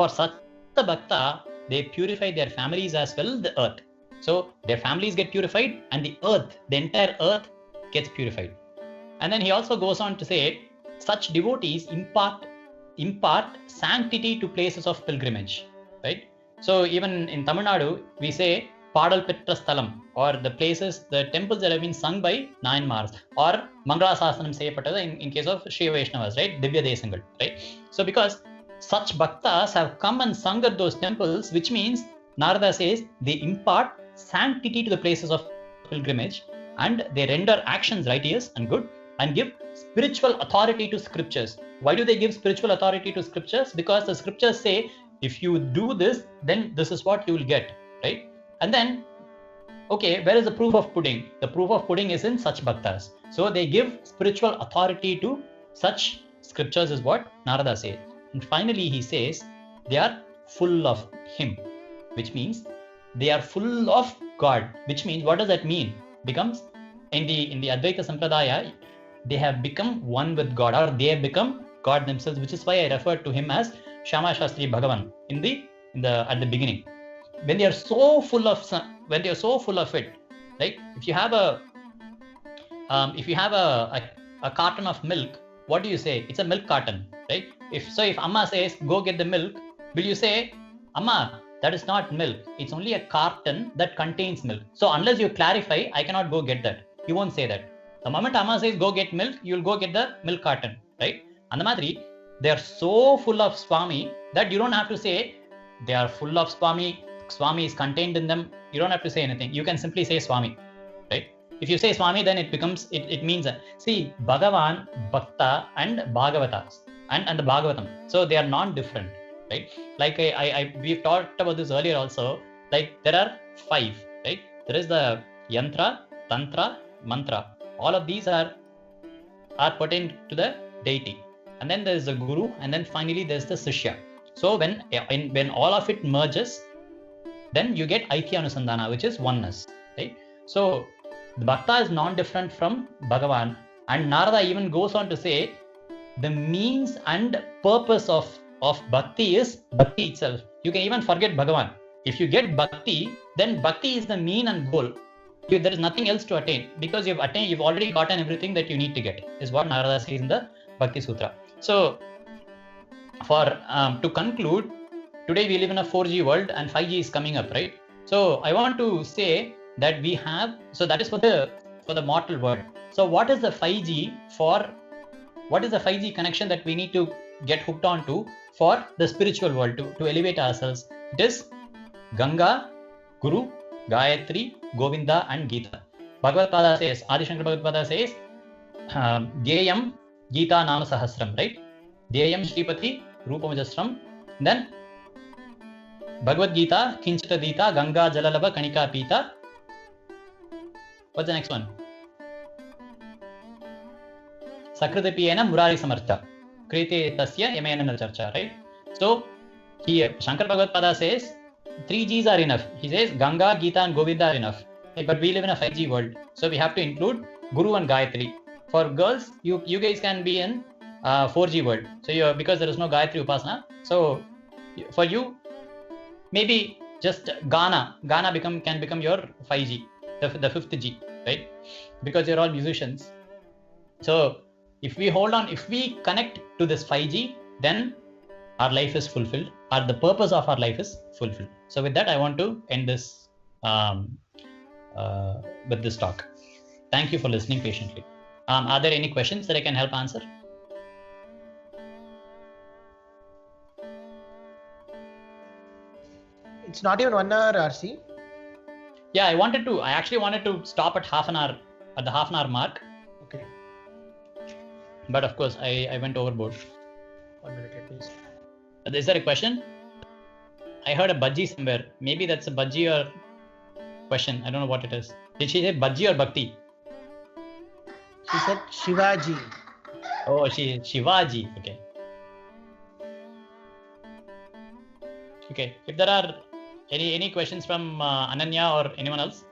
such a bhakta, they purify their families as well, the earth. So their families get purified, and the entire earth gets purified. And then he also goes on to say, such devotees impart sanctity to places of pilgrimage, right? So even in Tamil Nadu, we say Padal Petra Sthalam, or the temples that have been sung by Nayanmars, or Mangala Sasanam Seyapatada in case of Shri Vaishnavas, right? Divya Desangal, right? So because such bhaktas have come and sung at those temples, which means Narada says they impart sanctity to the places of pilgrimage, and they render actions righteous and good, and give spiritual authority to scriptures. Why do they give spiritual authority to scriptures? Because the scriptures say, if you do this, then this is what you will get, right? And then, okay, where is the proof of pudding? The proof of pudding is in such bhaktas. So they give spiritual authority to such scriptures, is what Narada says. And finally, he says they are full of him, which means they are full of God. Which means, what does that mean? Becomes in the Advaita Sampradaya, they have become one with God, or they have become God themselves. Which is why I referred to him as Shyama Shastri Bhagavan at the beginning. When they are so full of it, like if you have a carton of milk, what do you say? It's a milk carton, right? If Amma says, go get the milk, will you say, Amma, that is not milk. It's only a carton that contains milk. So unless you clarify, I cannot go get that. You won't say that. The moment Amma says, go get milk, you'll go get the milk carton, right? And the Madri, they are so full of Swami that you don't have to say, they are full of Swami. Swami is contained in them. You don't have to say anything. You can simply say Swami, right? If you say Swami, then it means, see, Bhagavan, Bhakta and Bhagavatas and the Bhagavatam. So they are non-different, right? Like we've talked about this earlier also. Like there are 5, right? There is the Yantra, Tantra, Mantra. All of these are pertained to the deity. And then there is the Guru, and then finally there's the Sishya. So when all of it merges, then you get Aikya Anusandhana, which is oneness, right? So the Bhakta is non-different from Bhagavan, and Narada even goes on to say the means and purpose of bhakti is bhakti itself. You can even forget Bhagavan. If you get bhakti, then bhakti is the mean and goal. There is nothing else to attain, because you've already gotten everything that you need to get, is what Narada says in the Bhakti Sutra. So, for to conclude, today we live in a 4G world and 5G is coming up, right? So I want to say that we have, so that is for the mortal world. So what is the 5G for? What is the 5G connection that we need to get hooked on to for the spiritual world, to elevate ourselves? It is Ganga, Guru, Gayatri, Govinda and Gita. Bhagavad Pada says, Adi Shankara Bhagavad Pada says, Geyam Gita Nama Sahasram, right? Deyam Shripati Rupamajasram. Then Bhagavad Gita, Kinchita Dita, Ganga Jalalabha Kanika Pita. What's the next one? Sakritapiyena Murari Samartha. Krite Tasya Yamena Charcha, right? So here Shankar Bhagavad Pada says 3 Gs are enough. He says Ganga, Gita and Govinda are enough. But we live in a 5G world. So we have to include Guru and Gayatri. For girls, you guys can be in 4G world. So because there is no Gayatri Upasana. So for you, maybe just Gana can become your 5G, the 5th G, right? Because you're all musicians. So if we hold on, if we connect to this 5G, then our life is fulfilled, or the purpose of our life is fulfilled. So with that, I want to end this with this talk. Thank you for listening patiently. Are there any questions that I can help answer? It's not even 1 hour, RC. Yeah, I actually wanted to stop at the half an hour mark. Okay. But of course, I went overboard. 1 minute, please. Is there a question? I heard a bhaji somewhere. Maybe that's a bhaji or question. I don't know what it is. Did she say bhaji or bhakti? She said Shivaji. Oh, Shivaji. Okay. Okay. If there are any questions from Ananya or anyone else?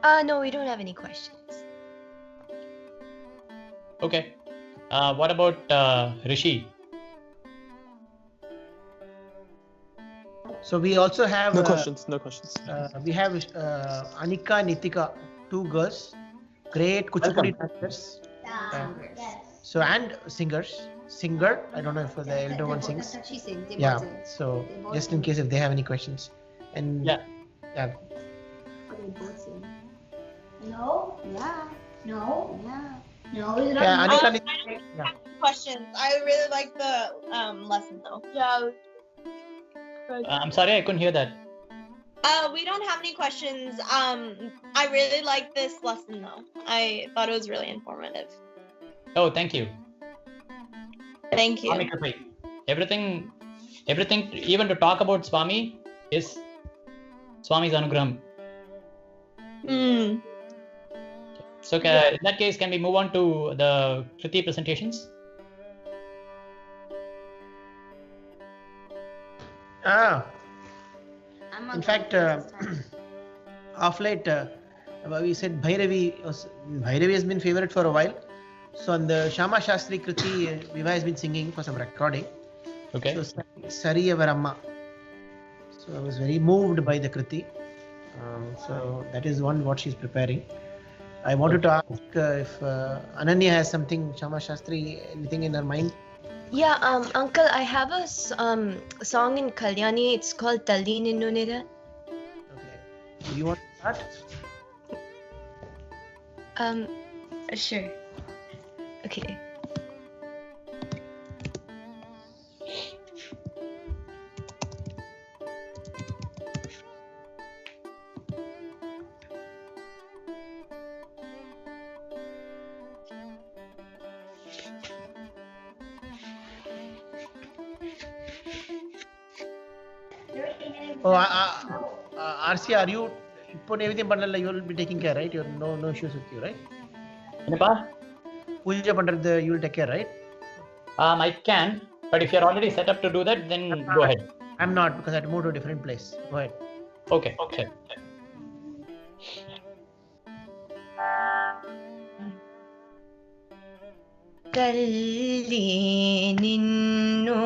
No, we don't have any questions. Okay. What about Rishi? So we also have No questions. we have Anika, Nitika, 2 girls, great kuchipudi dancers. So and singers. Singer, I don't know if the elder one sings. She sings. They Yeah. both sing. So They both just in sing. case if they have any questions, and Yeah. yeah. They both sing. No, Yeah. no, Yeah. no. Is it Yeah, not? Anika, I Nitika, don't yeah. have questions. I really like the lesson though. Yeah. I'm sorry, I couldn't hear that. We don't have any questions. I really like this lesson though. I thought it was really informative. Oh, thank you. Thank you. Swami Kripai. Everything, even to talk about Swami is Swami's Anugraham. Hmm. So in that case, can we move on to the Kriti presentations? In fact, of late, we said Bhairavi has been favorite for a while. So on the Shama Shastri Kriti, Viva has been singing for some recording. Okay. So Sariyavaramma. So I was very moved by the Kriti. So that is what she's preparing. I wanted to ask if Ananya has something, Shama Shastri, anything in her mind. Yeah, Uncle, I have a song in Kalyani. It's called Talli Ninnu Nira. Okay. Do you want to start? Sure. Okay. RC, are you put everything Pandala, you will be taking care, right? You have no issues with you, right? Nepal? Puja Pandal, you will take care, right? I can, but if you're already set up to do that, then go ahead. I'm not, because I had to move to a different place. Go ahead. Okay. ತಲ್ಲಿ ನಿನ್ನು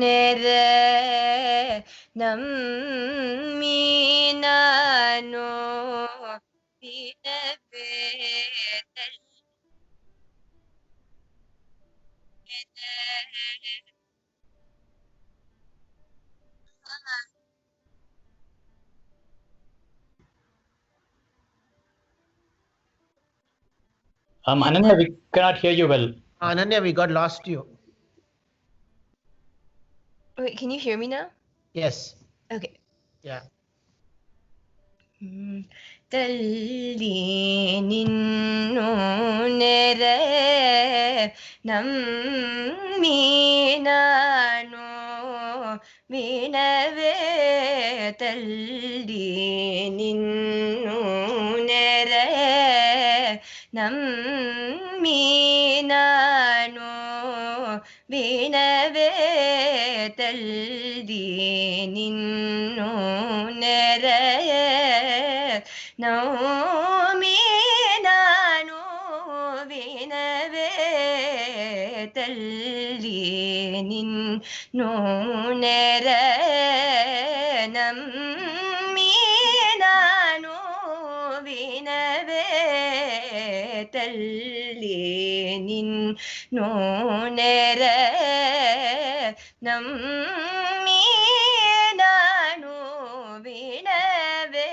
ನೆರೆ ನಮ್ಮಿ ನಾನು ದಿನವೇ Ananya, we cannot hear you well. Ananya, we got lost you. Wait, can you hear me now? Yes. Okay. Yeah. ತಲ್ಲಿ ನಿನ್ನು ನೆರೆ ನಮ್ಮಿ ನಾನು ವಿಣವೇ ತಲ್ಲಿ ನಿನ್ನು ನೆರೆ ನಮ್ಮಿ ನಾನು ವಿಣವೇ ತಲ್ಲಿ ನಿನ್ನು ನೆರೆ ನೌಮಿ ನಾನು ವಿನವೇ ತಲ್ಲಿ ನಿನ್ನು ನೆರೆ ನಮ್ಮಿ ನಾನು ವಿನವೇ ತಲ್ಲಿ ನಿನ್ನು ನೆರೆ ನಮ್ಮಿ ನಾನು ವಿನವೇ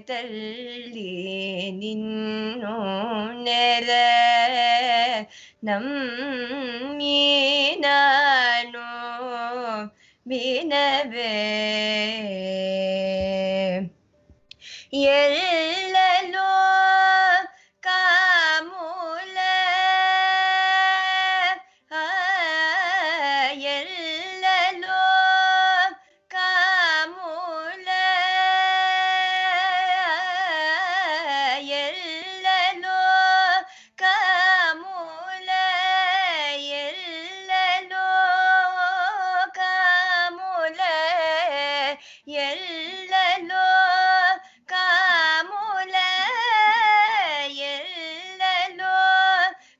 ತಲ್ಲಿ ನಿನ್ನು ನೆರೆ ನಮ್ಮಿ ನಾನು ವಿನವೇ ಎಲ್ಲಲೋ ಕಾಮೂಲ ಎಲ್ಲಲೋ ಕಾಮೂಲ ಎಲ್ಲಲೋ ಕಾಮೂಲ ಎಲ್ಲಲೋ ಕಾಮೂಲ ಎಲ್ಲಲೋ ಕಾಮೂಲ ಎಲ್ಲಲೋ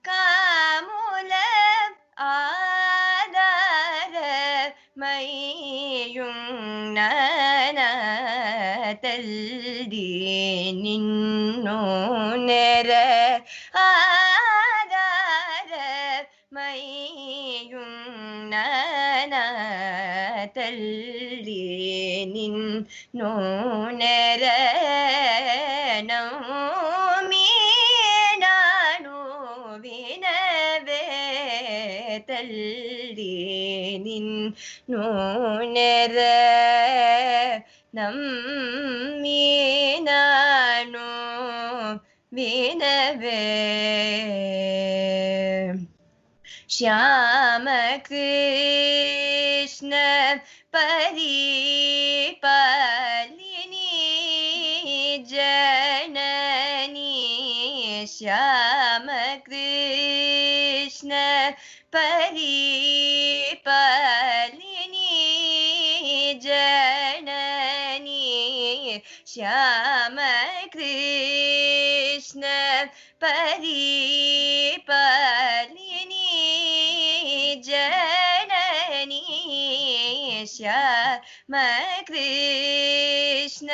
ಕಾಮೂಲ ஆதார மையும் நன தல்லி நின்னோ நெர ஆதார மையும் நன தல்லி நின்னோ நெர நௌமி ನಾನು ವಿನವೇ ತಲ್ಲಿ ನಿನ್ನು ನೆರೆ ನಮ್ಮಿ ನಾನು ವಿನವೇ ಶ್ಯಾಮ ಕೃಷ್ಣ ಪರಿಪಾಲಿನಿ ಜನನಿ ಶ್ಯಾಮ ಕೃಷ್ಣ ಪರಿಪಾಲಿನಿ ಜನನಿ ಶ್ಯಾಮ ಕೃಷ್ಣ ಪರಿಪಾಲಿನಿ ಜನನಿ ಶ್ಯಾಮ ಕೃಷ್ಣ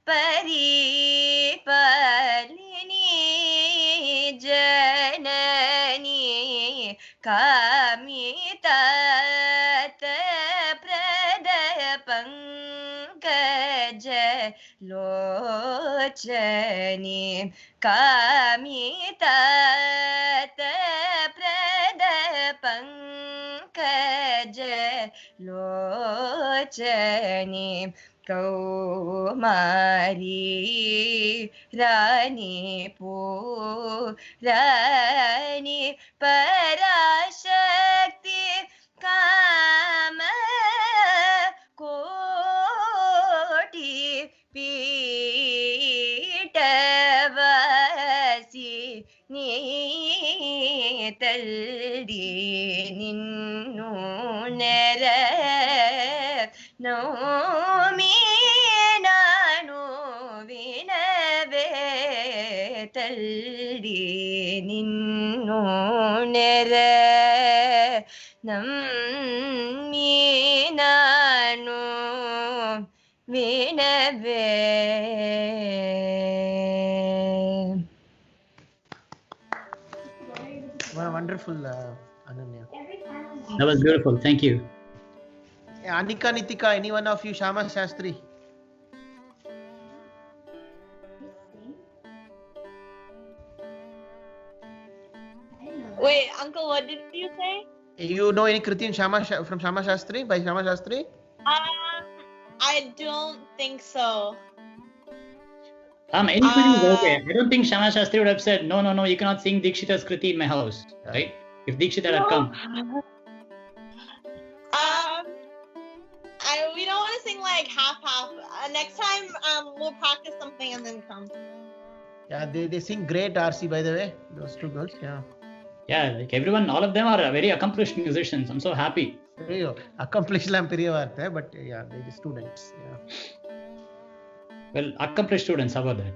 ಪರಿಪಾಲಿನಿ ಜನನಿ ಕಾಮಿತಾತ ಪ್ರದಯ ಪಂಕಜ ಲೋಚನಿ ಕಾಮಿತಾತ ಪ್ರದಯ ಪಂಕಜ ಲೋಚನಿ ಕೌಮಾರಿ ರಾಣಿ ರಾಣಿ ಪರಾಶಕ್ತಿ ಕಾಮ ಕೋಟಿ ಪೀಠವಾಸಿ ನೀ ತಲ್ಲಿ ನಿನ್ನು ನೆರ ನೌಮಿ ನಾನು ವಿನವೇ ತಲ್ಲಿ ಮಾಡಿ ನಿನ್ನೋ ನೆರ ನಮ್ಮಿ ನಾನು ವಿಣವೇ. Wonderful, Ananya. That was beautiful. Thank you. Anika, Nitika, any one of you, Shama Shastri? Wait, Uncle, what did you say? You know any Kriti in from Shama Shastri, by Shama Shastri? I don't think so. Anybody is okay. I don't think Shama Shastri would have said, no, you cannot sing Dikshita's Kriti in my house, right? If Dikshita had come. We don't want to sing like half. Next time, we'll practice something and then come. Yeah, they sing great, RC, by the way. Those two girls, yeah. Yeah, like everyone, all of them are very accomplished musicians. I'm so happy. Accomplished lam periya vaartha, but yeah, they're students. Yeah. Well, accomplished students, how about that?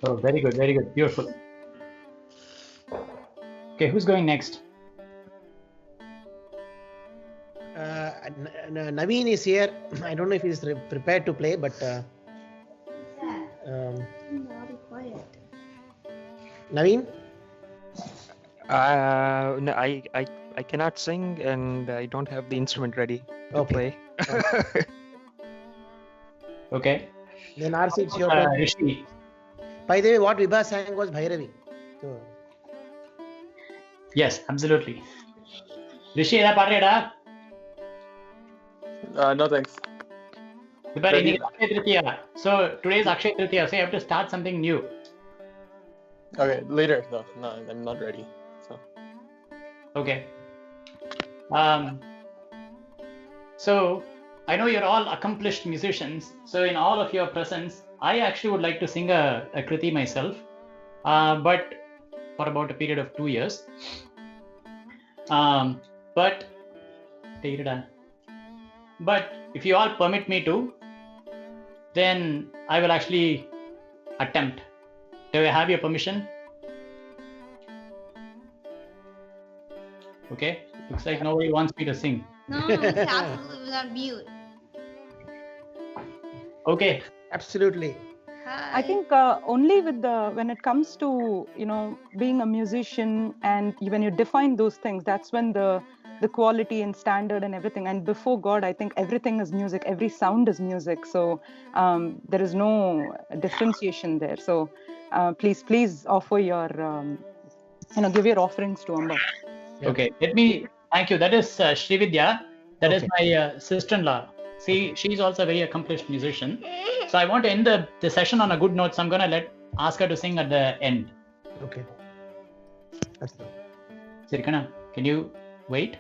Oh, very good, beautiful. Okay, who's going next? Naveen is here. I don't know if he's prepared to play, but Now be quiet. Naveen? No, I cannot sing and I don't have the instrument ready to Okay. play. Okay. Then RC, it's your turn. Rishi. By the way, what Vibha sang was Bhairavi. So, Yes, absolutely. Rishi, ஏதா பாடுறியாடா? No thanks. But இன்னைக்கு Akshaya Tritiya. So today is Akshaya Tritiya, so you have to start something new. Okay, later though. No, I'm not ready. So Okay. So I know you're all accomplished musicians. So in all of your presence, I actually would like to sing a kriti myself, but for about a period of 2 years. But if you all permit me to, then I will actually attempt. Do I have your permission? Okay, looks like nobody wants me to sing. No, it's absolutely without mute. Okay. Absolutely. Hi. I think only with when it comes to being a musician, and when you define those things, that's when the quality and standard and everything. And before God, I think everything is music. Every sound is music. So there is no differentiation there. So please offer your give your offerings to Amba. Yeah. Okay, let me thank you. That is Srividya. That is Okay. my sister-in-law. See, she's also a very accomplished musician. So I want to end the session on a good note. So I'm gonna ask her to sing at the end. Okay. That's good. Sirikana, can you wait?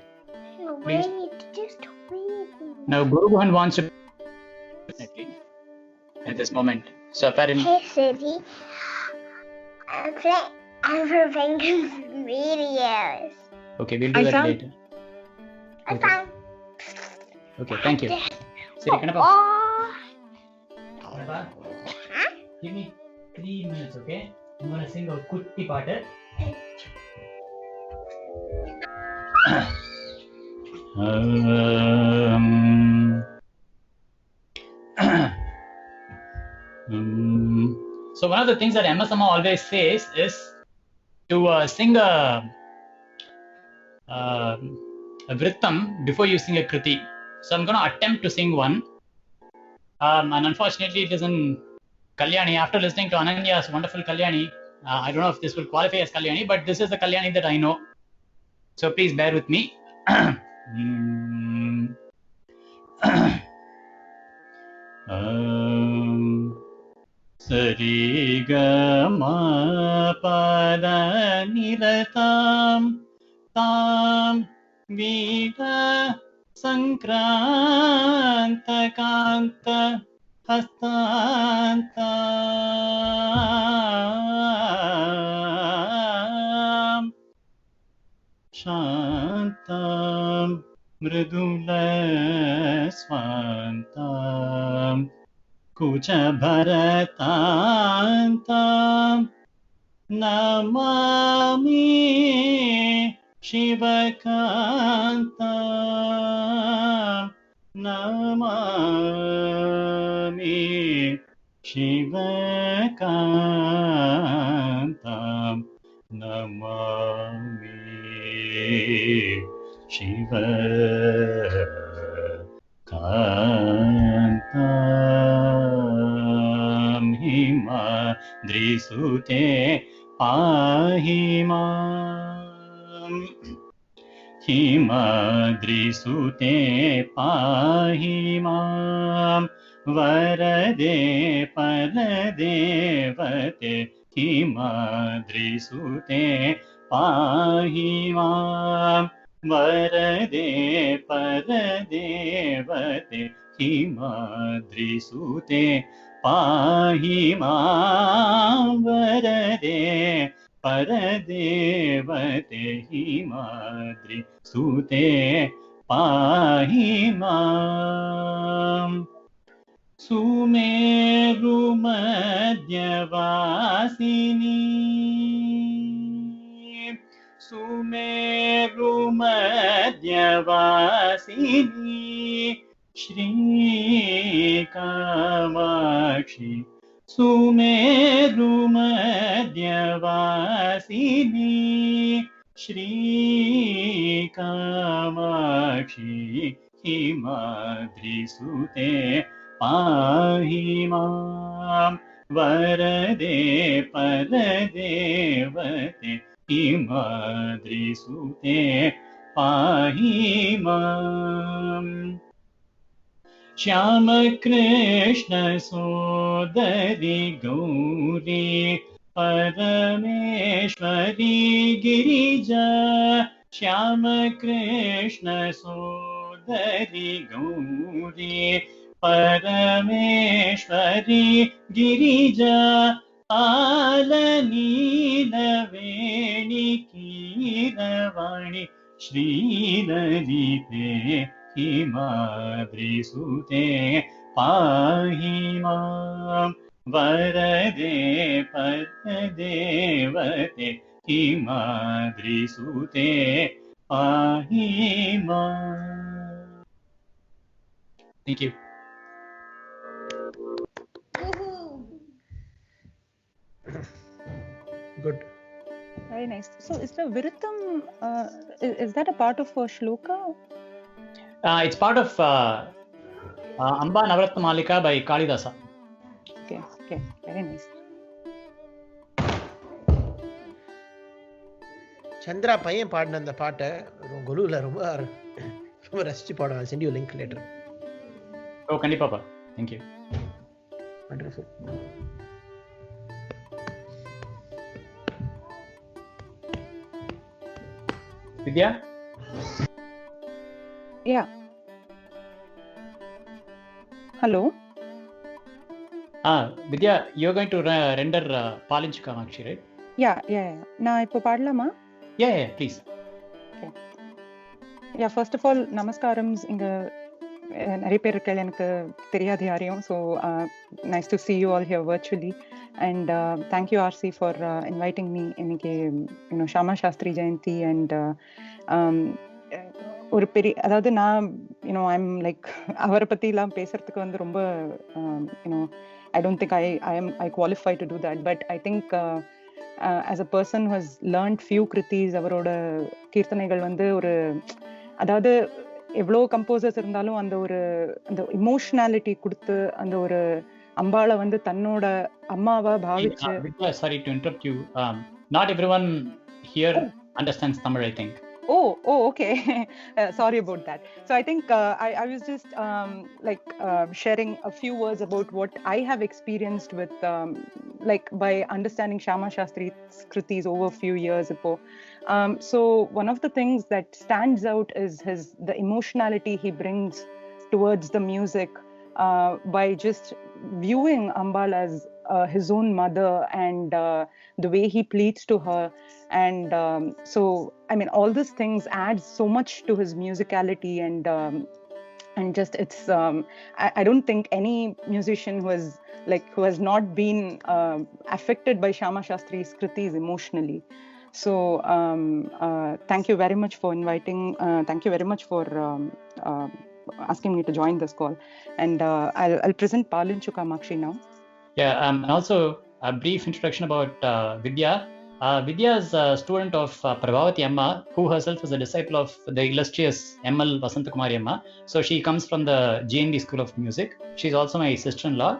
Please. Wait, just wait. Now Guru Gohan wants to definitely at this moment. So apparently, Hey Siri, I'm preparing videos. okay, we'll do I that found- later. I Okay. found. Okay, thank you. Sirikana, Oh, give me 3 minutes, okay? I'm gonna sing a kutti paata. So one of the things that MS Amma always says is to sing a vrittam before you sing a kriti. So I'm going to attempt to sing one. And unfortunately, it is in Kalyani. After listening to Ananya's wonderful Kalyani, I don't know if this will qualify as Kalyani, but this is the Kalyani that I know. So please bear with me. Sari ga ma pa da ni ra tam tam vida sankranta kanta hastanta shantam mridula swantam kucha bharatantam namami shivakantam namami shivakantam namami shivakantam himadrisute pahimam himadrisute pahimam varade paradevate himadrisute pahimam varade paradevate himadrisute pahimam varade paradevate himadrisute pahimam sumeru madhyavasini sumeru madhyavasini Shri Kamakshi sumeru madhyavasini Shri Kamakshi himadrisute pahimam varade paradevate himadrisute pahimam Shyama Krishna Sodari Gauri Parameshwari Girija Shyama Krishna Sodari Gauri Parameshwari Girija Alanila Veni Kiravani Shri Lalite himadrisute pahimam varade paradevate himadrisute Mahima. Thank you. Woohoo! Good. Very nice. So is the Viritam, is that a part of a shloka? It's part of Amba Navaratna Malika by Kalidasa. Okay, okay, very nice. Chandra பையன் பாடின அந்த பாட்டை குழுவில் ரொம்ப ரொம்ப ரசிச்சு பாடுவேன். I'll send you a link later. Oh, Kandipapa. Thank you. Wonderful. Vidya? Yeah. Hello. Vidya, you're going to render Palinch Kamakshi, right? Yeah, yeah, yeah. நான் இப்போ பாடலாமா? Yeah, yeah, please. Okay. Yeah, first of all, namaskarams இங்க நிறைய பேர் இருக்காங்க, எனக்கு தெரியாது யாரையும். So nice to see you all here virtually. And thank you RC for inviting me. இன்னைக்கு ஷாமா சாஸ்திரி ஜெயந்தி அண்ட் ஒரு பெரிய, அதாவது நான் ஐம் லைக் அவரை பற்றிலாம் பேசுறதுக்கு வந்து ரொம்ப I don't think I qualify to do that, but I think as a person who has learned few kritis, அவரோட கீர்த்தனைகள் வந்து ஒரு, அதாவது எவ்வளோ கம்போசர்ஸ் இருந்தாலும் அந்த ஒரு அந்த இமோஷனாலிட்டி கொடுத்து அந்த ஒரு அம்பாளை வந்து தன்னோட அம்மாவா பாவிச்சு. Vidya, sorry to interrupt you. Not everyone here understands Tamil, I think. Oh, okay. Sorry about that. So I think I was just sharing a few words about what I have experienced with like by understanding Shama Shastri's kritis over a few years ago. So one of the things that stands out is the emotionality he brings towards the music by just viewing Ambal as his own mother, and the way he pleads to her. And so I mean, all these things adds so much to his musicality, and just it's I don't think any musician who has not been affected by Shama Shastri's kritis emotionally. So thank you very much for inviting, thank you very much for asking me to join this call, and I'll present Palinchu Kamakshi now. Yeah, and also a brief introduction about Vidya. Vidya is a student of Prabhavati Amma, who herself is a disciple of the illustrious M.L. Vasantakumari Amma. So she comes from the GND School of Music. She's also my sister-in-law,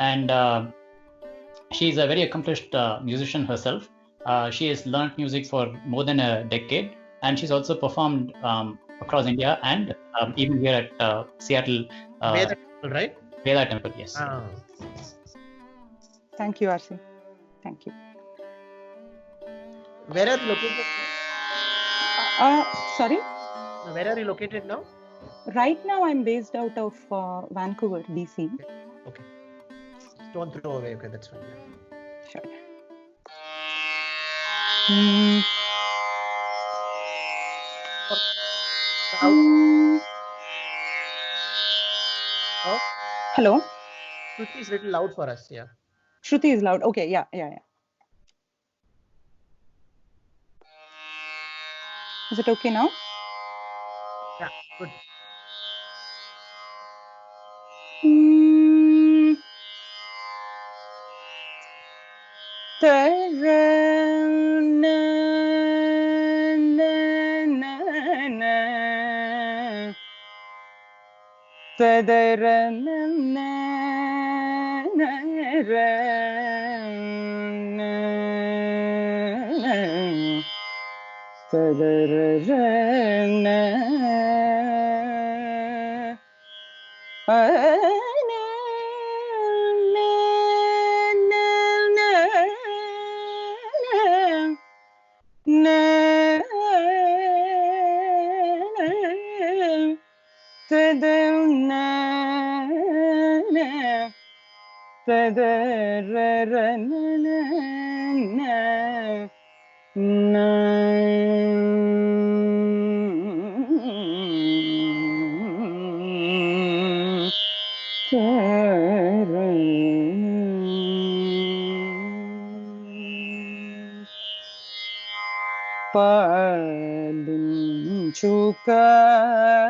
and she's a very accomplished musician herself. She has learned music for more than a decade, and she's also performed across India and even here at Seattle. Veda Temple, right? Veda Temple, yes. Thank you, RC. Thank you. Where are you located? Sorry? Where are you located now? Right now, I'm based out of Vancouver, BC. Okay. Don't throw away. Okay, that's fine. Yeah. Sure. Hello? Shruti is a little loud for us, yeah. Shruti is loud. Okay, yeah. Is it okay now? Yeah, good.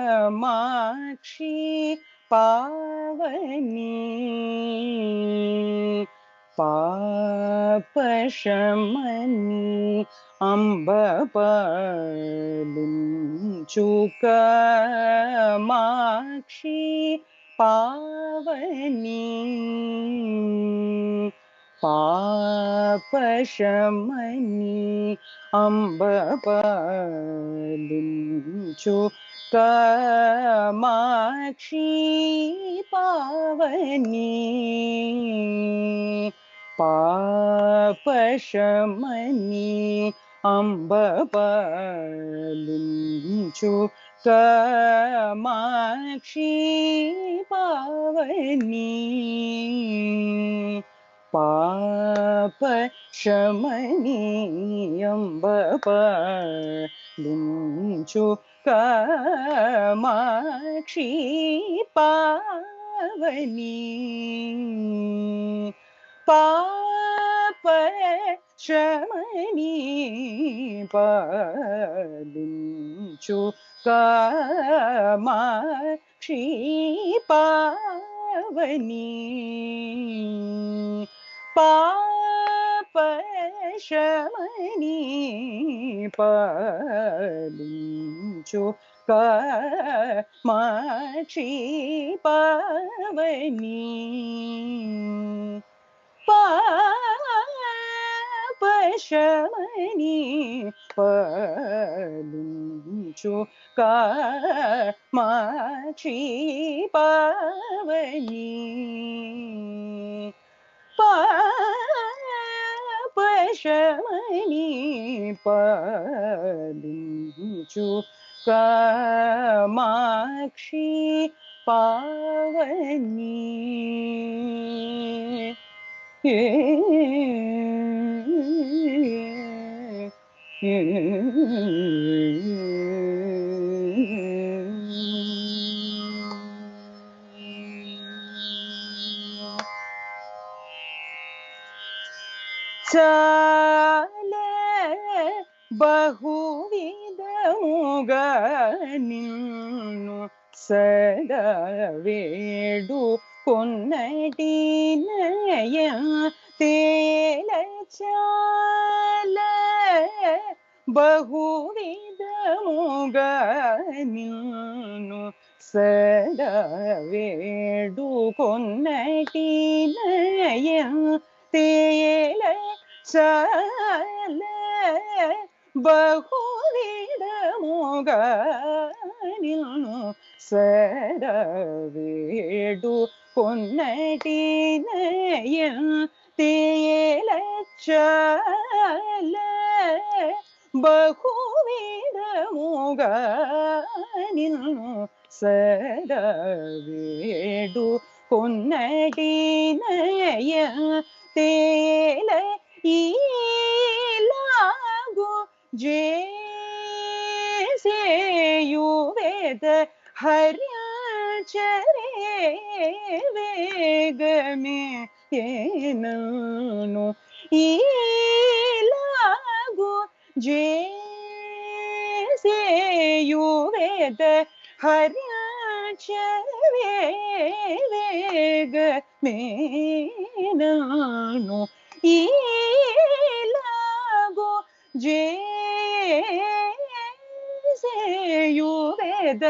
Kamakshi पावनी पापशमनी अम्ब पालिंचु कामाक्षी पावनी पापशमनी अम्ब पालिंचु कामाक्षी पावनी पापशमनी अम्ब पालिंचु कामाक्षी पावनी पापशमनी अम्ब पालिंचु कामाक्षी पावनी पापशमनी पालिंचु कामाक्षी पावनी पापशमनी पालिंचु कामाक्षी पावनी पापशमनी पालिंचु कामाक्षी पावनी पापशमनी पालिंचु कामाक्षी पावनी चाले बहुविधमुगा निन्नु सदा वेडु कोन्नटी नय तेल चाले बहुविधमुगा निन्नु सदा वेडु कोन्नटी नय तेल चाले बहुविधमुगा निन्नु सदा वेडु कोन्नटी नय तेल चाले बहुविधमुगा निन्नु सदा वेडु कोन्नटी नय तेल ఈలాగు జేసేయువేద హర్యాచరే వేగమే ఏనను ఈలాగు జేసేయువేద హర్యాచరే వేగమేనను ఈలాగు జేసేయువేద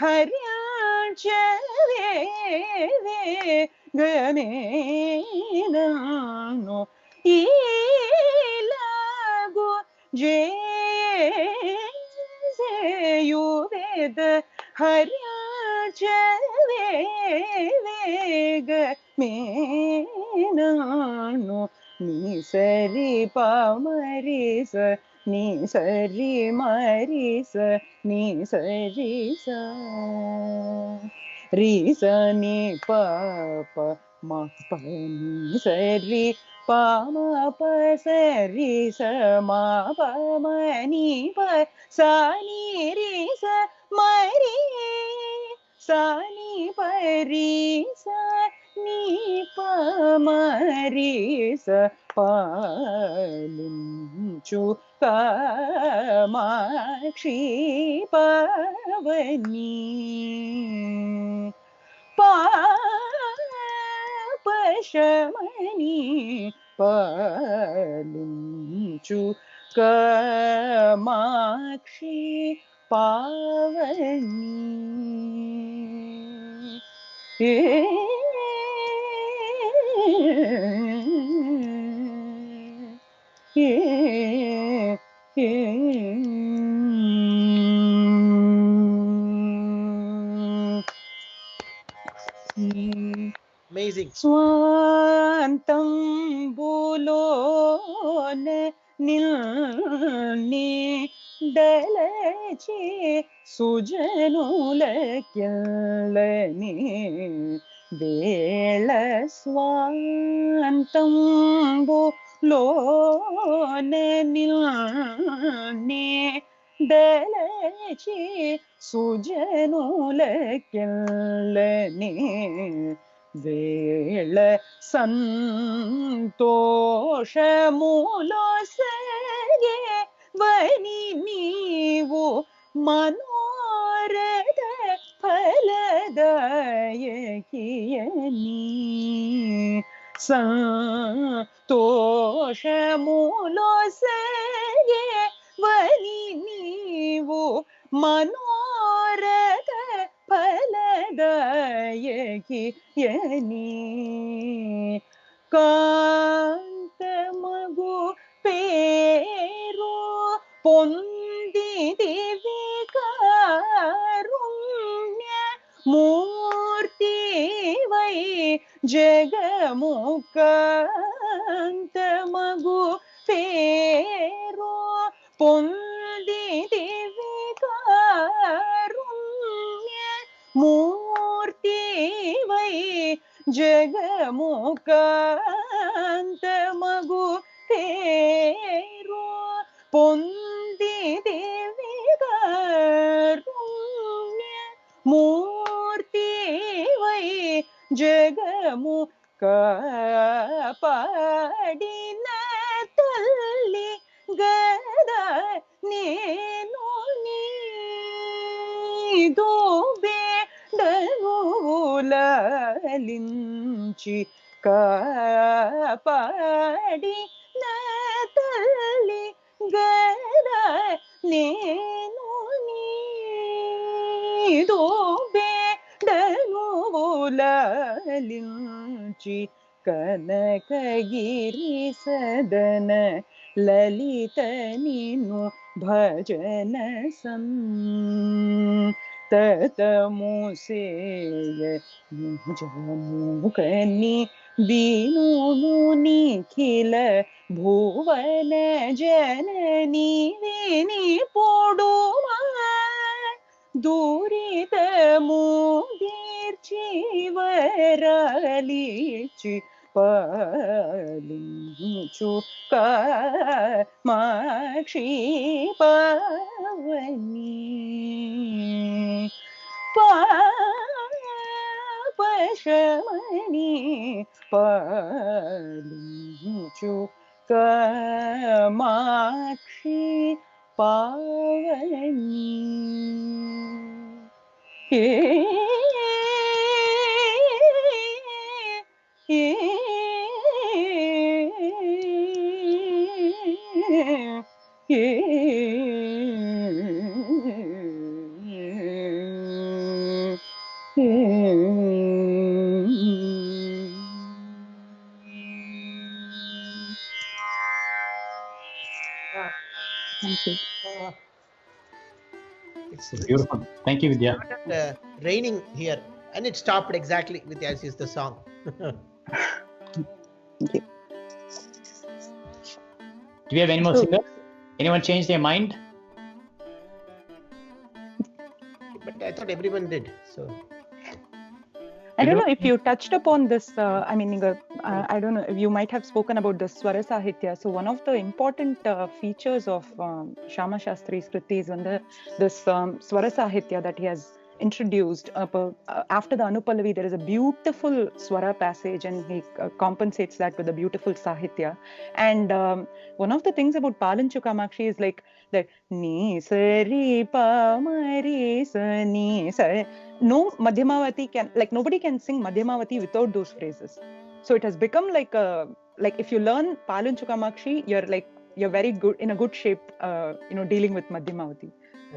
హర్యాచరే వేగమేనను ఈలాగు జేసేయువేద హర్యాచరే వేగమేనను నీ సరి పమరిస నీ సరి మరిస నీ సరి సా రీస నీ పాప మా పని సరి పామ పసరి సమా పమని ప సాని రీస మరి సాని పరి సా నీ పమరిస పాలించు కామాక్షి పవని పాపశమని పాలించు కామాక్షి పావని Amazing. స్వాంతం బులోన నిల్ని దళచి సుజనులకెల్లని వేళ స్వాంతం బులోన నిల్ని దళచి సుజనులకెల్లని వేళ సంతోషములో సగే వని నీవు మనోరథ ఫలదాయకియని సంతోషములో సగే వని నీవు మనోరథ ఫలదాయకియని కాంతమగు పేరు పొందిదివి కారుణ్య మూర్తివై జగముకాంతమగు పేరు పొందిదివి కారుణ్య మూర్తివై జగముకాంతమగు పేరు పొందిదివి కారుణ్య మూర్తివై జగము కాపాడిన తల్లి గదా నేను నీదో బేడనులాలించి కాపాడిన తల్లి గదా నేను నీదో బేడనులాలించి కనకగిరి సదన లలిత నిను భజన తతముసేయ నిజముకని దీనును నిఖిల భువన జనని విని పొడుమా దురితము దీర్చి వరాలిచి పాలించు కామాక్షి పవని పాపశమని పాలించు Kamakshi Pavani It's Beautiful. Thank you, Vidya. raining here, and it stopped exactly with as is the song. Do we have any more singers? Anyone change their mind? But I thought everyone did. So I don't know if you touched upon this. I mean, I don't know if you might have spoken about the Swara Sahitya. So one of the important features of Shyama Shastri's Kriti is when this Swara Sahitya that he has introduced after the Anupallavi, there is a beautiful swara passage, and he compensates that with a beautiful sahitya. And one of the things about Palanchu Kamakshi is like that ni sari pa mari sa ni sa. No Madhyamavati can, like, nobody can sing Madhyamavati without those phrases. So it has become like if you learn Palanchu Kamakshi, you're very good, in a good shape, dealing with Madhyamavati.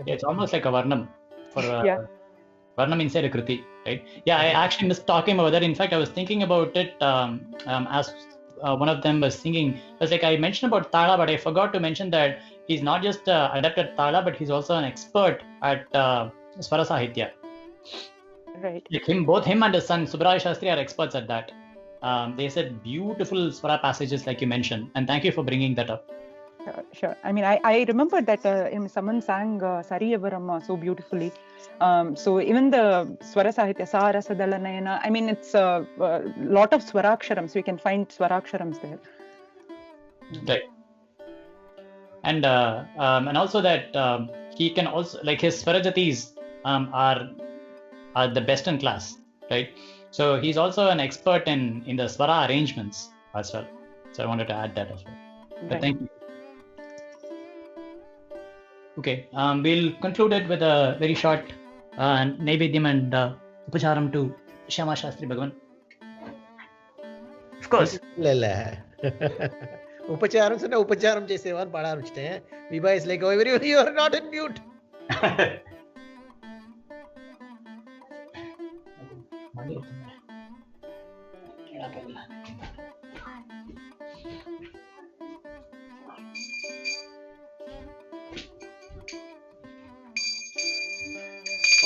Yeah, it's almost like a varnam for varnam inside a kruti, right? Yeah, I actually missed talking about that. In fact, I was thinking about it as one of them was singing. It was like I mentioned about Tala, but I forgot to mention that he's not just adept at Tala, but he's also an expert at Swara Sahitya. Right. Like both him and his son Subbaraya Shastri are experts at that. They said beautiful Swara passages like you mentioned, and thank you for bringing that up. Sure. I mean, I remember that someone sang Sariyavarama so beautifully. So even the Swara Sahitya, Sa Rasa Dalanayana, I mean, it's a lot of Swaraksharams. We can find Swaraksharams there. Right. And also that he can also, like, his Swarajatis are the best in class, right? So he's also an expert in the Swara arrangements as well. So I wanted to add that as well. But Right. thank you. Okay, we'll conclude it with a very short Naivedyam and Upacharam to Shyama Shastri Bhagavan. Of course. Upacharam से ना उपचारम जैसे और बड़ा रुचते हैं. Vibha is like, oh, everyone, you are not in mute.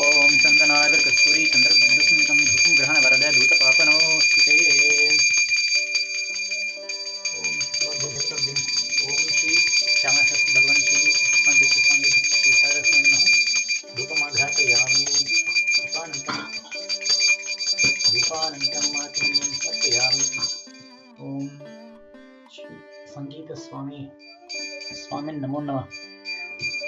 ओम चंदनागर कस्तूरी चंद्र बिंदुस्मितम धूपम ग्रहण वरदय दूत पापनोस्तुते ओम श्री श्यामा शक्ति भगवान श्री पंडित स्वामी भक्ति सारस्वती नमः धूपमाघातयामि दीपानंतम मातरं समर्पयामि ओम श्री संगीत स्वामी नमो नमः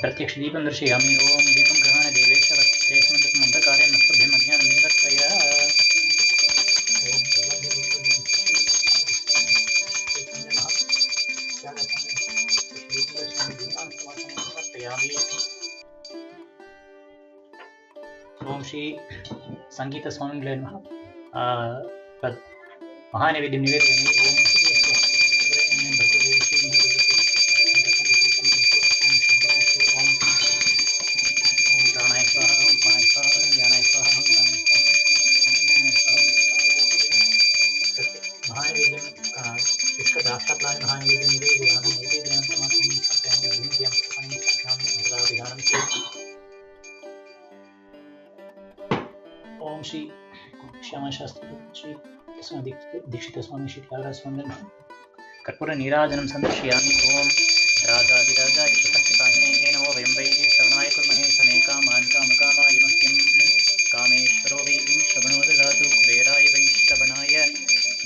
प्रत्यक्ष दीपं दर्शयामि ओम दीपं ग्रहण देवेश वत्रेस्मन्दतम अंधकारे नस्तभ्यम अज्ञानं निवर्तय ओम ओम श्री संगीत स्वामी नमः महानैवेद्यं निवेदयामि ओम ओम श्री श्यामा शास्त्री श्री दीक्षित स्वामी श्री त्यागराज स्वामी कर्पूर नीराजनं संदर्शयामि ओम राजाधिराजाय प्रसक्तकाहिने नमो वयं वै श्रवणाय कुर्महे समे कामान् कामकामायमह्यं कामेश्वरो वै श्रवणो ददातु कुबेराय वै श्रवणाय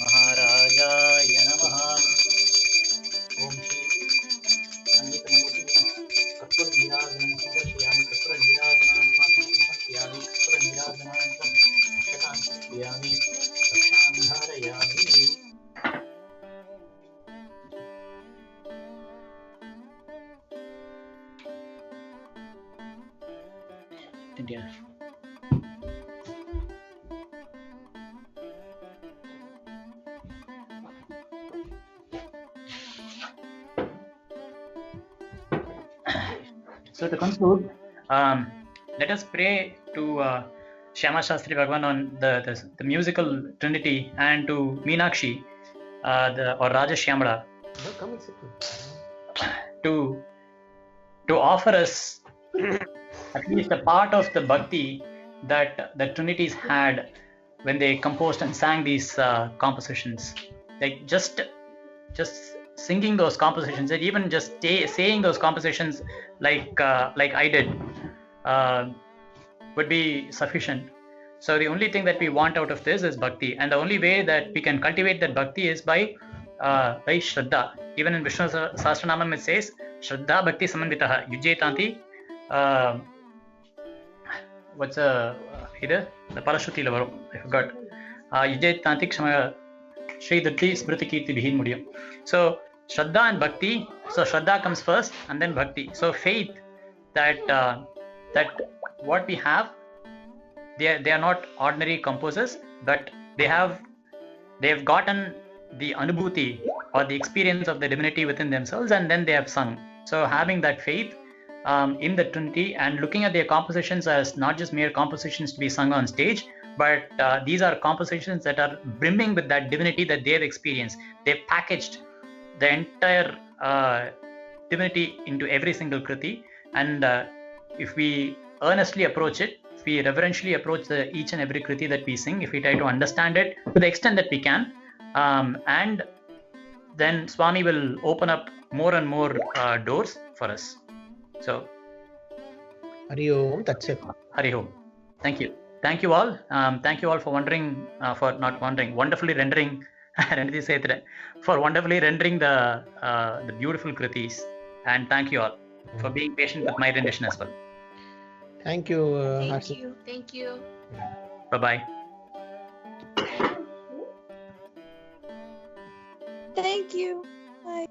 महाराजाय नमः ओम श्री संगीतमूर्ति कर्पूर नीराजनं संदर्शयामि कर्पूर नीराजनान् समर्पयामि कर्पूर नीराजनान् समर्पयामि रक्षां धारयामि India. So to conclude, let us pray to Shyama Shastri Bhagavan on the musical trinity and to Meenakshi or Raja Shyamala to offer us at least a part of the bhakti that the Trinities had when they composed and sang these compositions. Like just singing those compositions, and even just saying those compositions like I did would be sufficient. So the only thing that we want out of this is bhakti, and the only way that we can cultivate that bhakti is by Shraddha. Even in Vishnu Sahasranamam it says Shraddha Bhakti Samanvitaha Yujyetanti what's இது இந்த பலஸ்ருதியில வரும். I forgot. யுஜயதாந்தி க்ஷம ஸ்ரீதத்தி Smriti கீர்த்தி பிஹின் முடியும். So Shraddha and Bhakti. So Shraddha comes first and then Bhakti. So faith that what we have, they are not ordinary composers, but they've gotten the anubhuti or the experience of the divinity within themselves, and then they have sung. So having that faith in the Trinity and looking at their compositions as not just mere compositions to be sung on stage, but these are compositions that are brimming with that divinity that they have experienced. They've packaged the entire divinity into every single kriti, and if we earnestly approach it, if we reverentially approach each and every kriti that we sing, if we try to understand it to the extent that we can, and then Swami will open up more and more doors for us. So Hari Om, that's it. Hari Om. Thank you all. Thank you all for wonderfully rendering for wonderfully rendering the beautiful kritis, and thank you all for being patient with my rendition as well. Thank you. Thank you. Bye bye. Thank you. Bye.